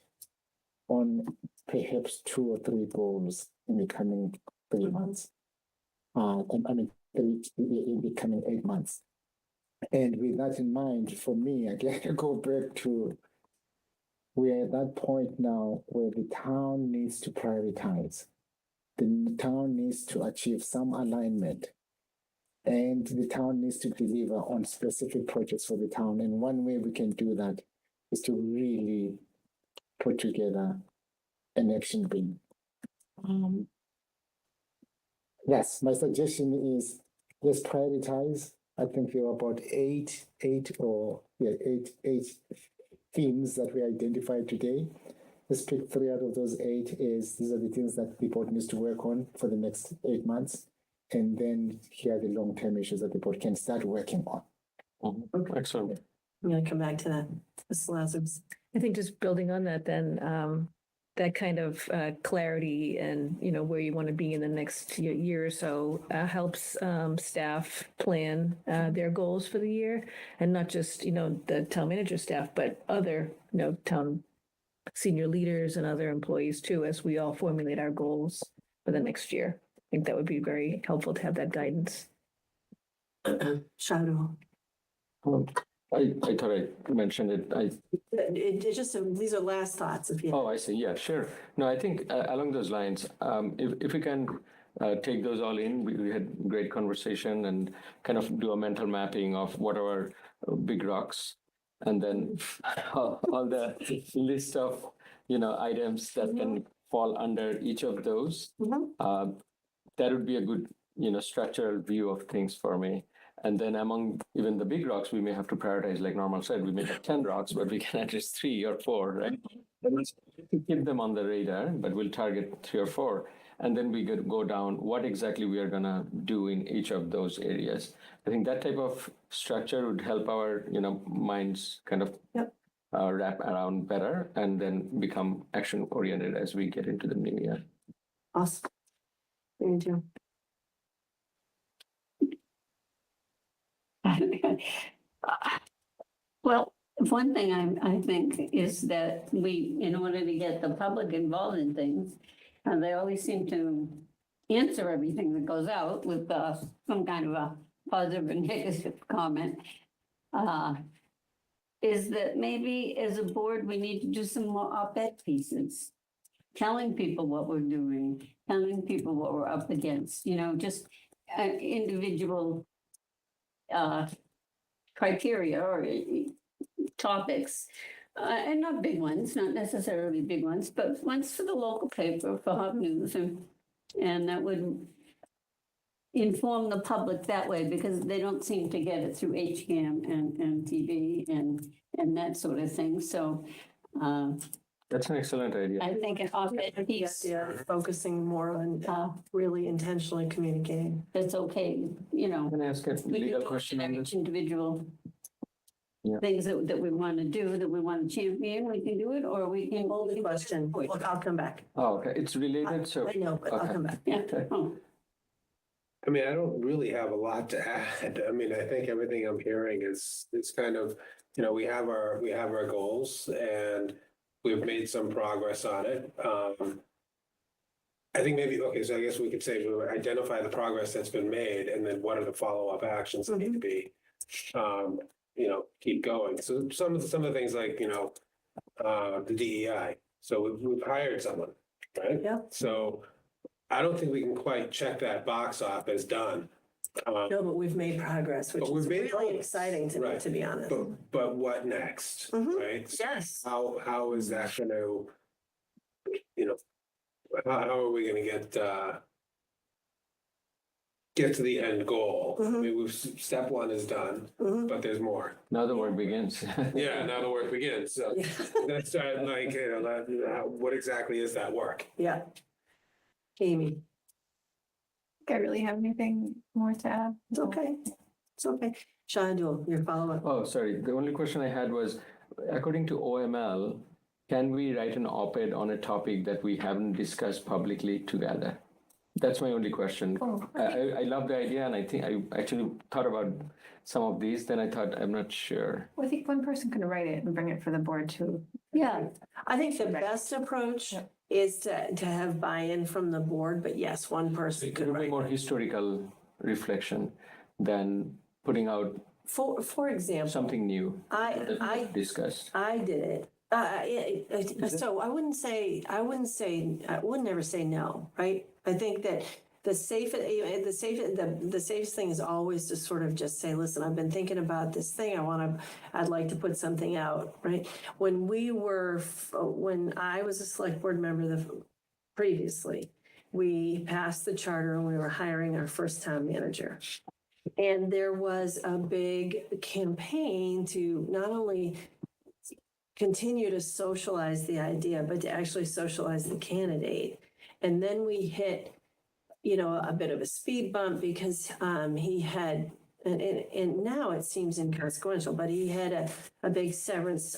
on perhaps 2 or 3 goals in the coming 3 months. In the coming 8 months. And with that in mind, for me, again, I go back to we're at that point now where the town needs to prioritize. The town needs to achieve some alignment. And the town needs to deliver on specific projects for the town. And one way we can do that is to really put together an action plan. Yes, my suggestion is let's prioritize. I think there were about eight themes that we identified today. Let's pick 3 out of those 8 these are the things that the board needs to work on for the next 8 months. And then here are the long-term issues that the board can start working on. Okay. Excellent. I'm going to come back to that. Ms. Lazarus. I think just building on that, then that kind of clarity and where you want to be in the next year or so helps staff plan their goals for the year, and not just the town manager staff, but other town senior leaders and other employees too, as we all formulate our goals for the next year. I think that would be very helpful to have that guidance. Shadow. I thought I mentioned it. It just, these are last thoughts if you. Oh, I see. Yeah, sure. No, I think along those lines, if we can take those all in, we had great conversation and kind of do a mental mapping of what are our big rocks, and then all the list of items that can fall under each of those. That would be a good structural view of things for me. And then among even the big rocks, we may have to prioritize, like Normal said, we may have 10 rocks, but we can address 3 or 4, right? Keep them on the radar, but we'll target 3 or 4. And then we could go down what exactly we are going to do in each of those areas. I think that type of structure would help our, minds kind of wrap around better and then become action oriented as we get into the new year. Awesome. Thank you. Well, one thing I think is that we, in order to get the public involved in things, they always seem to answer everything that goes out with some kind of a positive and negative comment. Is that maybe as a board, we need to do some more op-ed pieces, telling people what we're doing, telling people what we're up against, just individual criteria or topics, and not big ones, not necessarily big ones, but ones for the local paper, for Hub News, and that would inform the public that way, because they don't seem to get it through HCAM and TV and that sort of thing. So That's an excellent idea. I think an op-ed piece Focusing more on really intentionally communicating. that's okay, Can I ask a we legal can question on this? individual Yeah. things that we want to do, that we want to champion, we can do it, or we can. Hold the question. Look, I'll come back. Oh, okay. It's related, so. I know, but I'll Okay. come back. Yeah. Okay. Oh. I mean, I don't really have a lot to add. I mean, I think everything I'm hearing is kind of, we have our goals and we've made some progress on it. I think maybe, okay, so I guess we could say we identify the progress that's been made and then what are the follow-up actions that need to be, keep going. So some of the things like, the DEI. So we've hired someone, right? Yeah. So I don't think we can quite check that box off as done. No, but we've made progress, which But we've is made really progress. exciting to me, Right. to be honest. But what next, Mhm. right? So Yes. how is that going to, how are we going to get to the end goal? I Mhm. mean, step 1 is done, Mhm. but there's more. Now the work begins. Yeah, now the work begins. So Yeah. that's like, what exactly is that work? Yeah. Amy, I really have anything more to add. it's okay. It's okay. Shahidul, your follow-up. Oh, sorry. The only question I had was, according to OML, can we write an op-ed on a topic that we haven't discussed publicly together? That's my only question. Oh, I love the idea, and I think I actually thought about some of these. Then I thought, I'm not sure. Well, I think one person could write it and bring it for the board to. Yeah, I think the best approach is to have buy-in from the board, but yes, one person It could would be write. more historical reflection than putting out For example, something new that we I discussed. I did it. So I wouldn't never say no, right? I think that the safest thing is always to sort of just say, listen, I've been thinking about this thing. I'd like to put something out, right? When I was a select board member previously, we passed the charter and we were hiring our first town manager. And there was a big campaign to not only continue to socialize the idea, but to actually socialize the candidate. And then we hit, a bit of a speed bump because he had, and now it seems inconsequential, but he had a big severance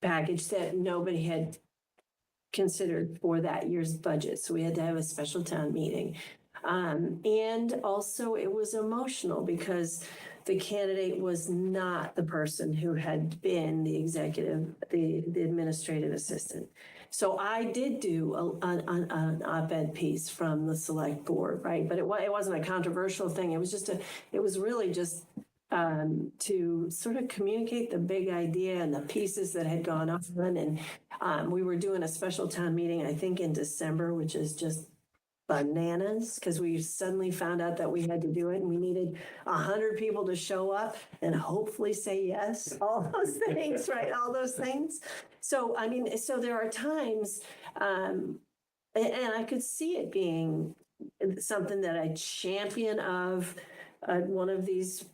package that nobody had considered for that year's budget. So we had to have a special town meeting. And also it was emotional because the candidate was not the person who had been the administrative assistant. So I did do an op-ed piece from the select board, right? But it wasn't a controversial thing. It was really just to sort of communicate the big idea and the pieces that had gone on. And we were doing a special town meeting, I think in December, which is just bananas, because we suddenly found out that we had to do it and we needed 100 people to show up and hopefully say yes, all those things, right? All those things. So, I mean, so there are times, and I could see it being something that I champion of one of these,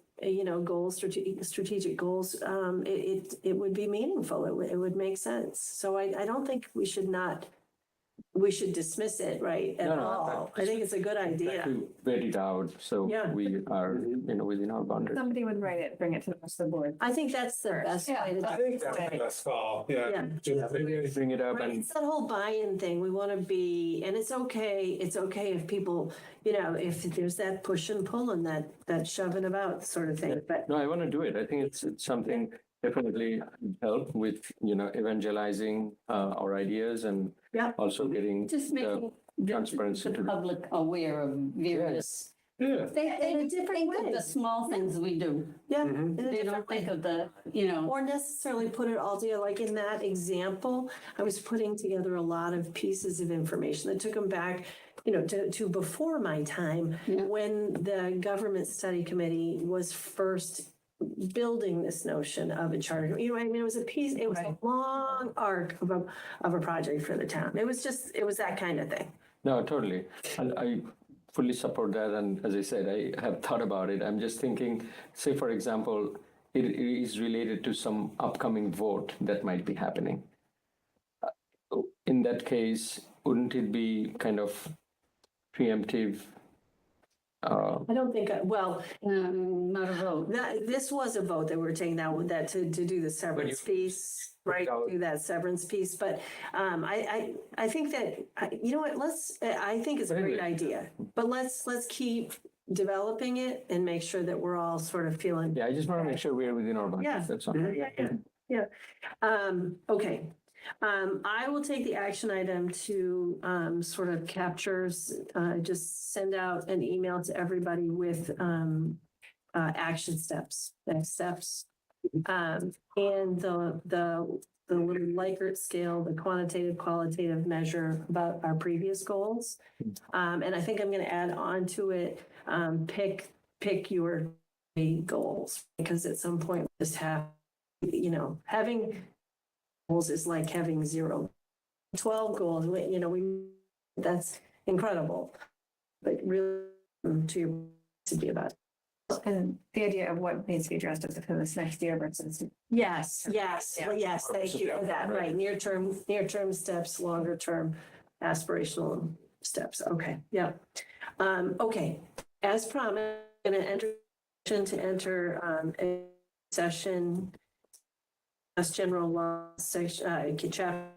goals, strategic goals. It would be meaningful. It would make sense. So I don't think we should dismiss it, right, at No, all. I think it's a good idea. To vet it out, so Yeah. we are, within our boundaries. Somebody would write it, bring it to the rest of the board. I think that's the best way to do I it. think that's the best call, Yeah. yeah. Just- Bring it up Right, and it's that whole buy-in thing. We want to be, and it's okay if people, if there's that push and pull and that shoving about sort of thing, but no, I want to do it. I think it's something definitely help with, evangelizing our ideas and Yeah. also getting Just making transparency the to the- public aware of various. Yeah. They in a different think of way. the small things we do. yeah. Mhm. in a They different don't think way. of the, Or necessarily put it all together, like in that example, I was putting together a lot of pieces of information that took them back, to before my time, Yeah. when the government study committee was first building this notion of a charter. It was it was a long arc of a project for the town. It was that kind of thing. No, totally. I fully support that. And as I said, I have thought about it. I'm just thinking, say, for example, it is related to some upcoming vote that might be happening. In that case, wouldn't it be kind of preemptive? I don't think, not a vote. this was a vote that we were taking that to do the severance piece, right? Without- Do that severance piece, but I think that, you know what, I think it's a great Anyway. idea, but let's keep developing it and make sure that we're all sort of feeling. Yeah, I just want to make sure we're within our Yeah. budget. That's all. Yeah. Okay. I will take the action item to sort of just send out an email to everybody with action steps, next steps. And the little Likert scale, the quantitative, qualitative measure about our previous goals. And I think I'm going to add on to it, pick your goals, because at some point we just have, having goals is like having 12 goals, that's incredible. But really, to be about. And the idea of what needs to be addressed for this next year versus. Yes, Yeah. thank you for that, right, near term steps, longer term aspirational steps, okay, yeah. Okay, as promised, I'm gonna enter a session, Mass General Law, Chapter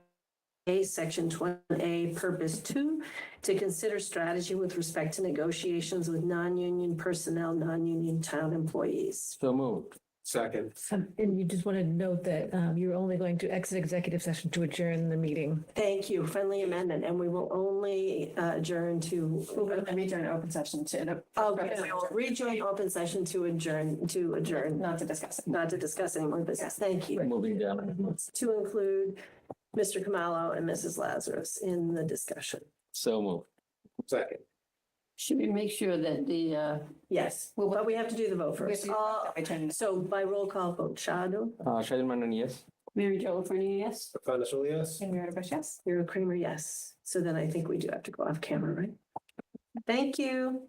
A, Section 20A, Purpose 2, to consider strategy with respect to negotiations with non-union personnel, non-union town employees. So moved. Second. And you just want to note that you're only going to exit executive session to adjourn the meeting. Thank you, friendly amendment, and we will only adjourn to. Let me join an open session to. Okay, we will rejoin open session to adjourn, Not to discuss it. not to discuss any more business. Thank you. Moving down. To include Mr. Kamalo and Mrs. Lazarus in the discussion. So moved. Second. Should we make sure that the, Yes, Well, but we have to do the vote We have first. to do the So by roll call vote, Shadu, Shahid Mandan, yes. Mary Jo Lafreniere, yes? Financial, yes? And Mary Bush, yes. Vera Kramer, yes. So then I think we do have to go off camera, right? Thank you.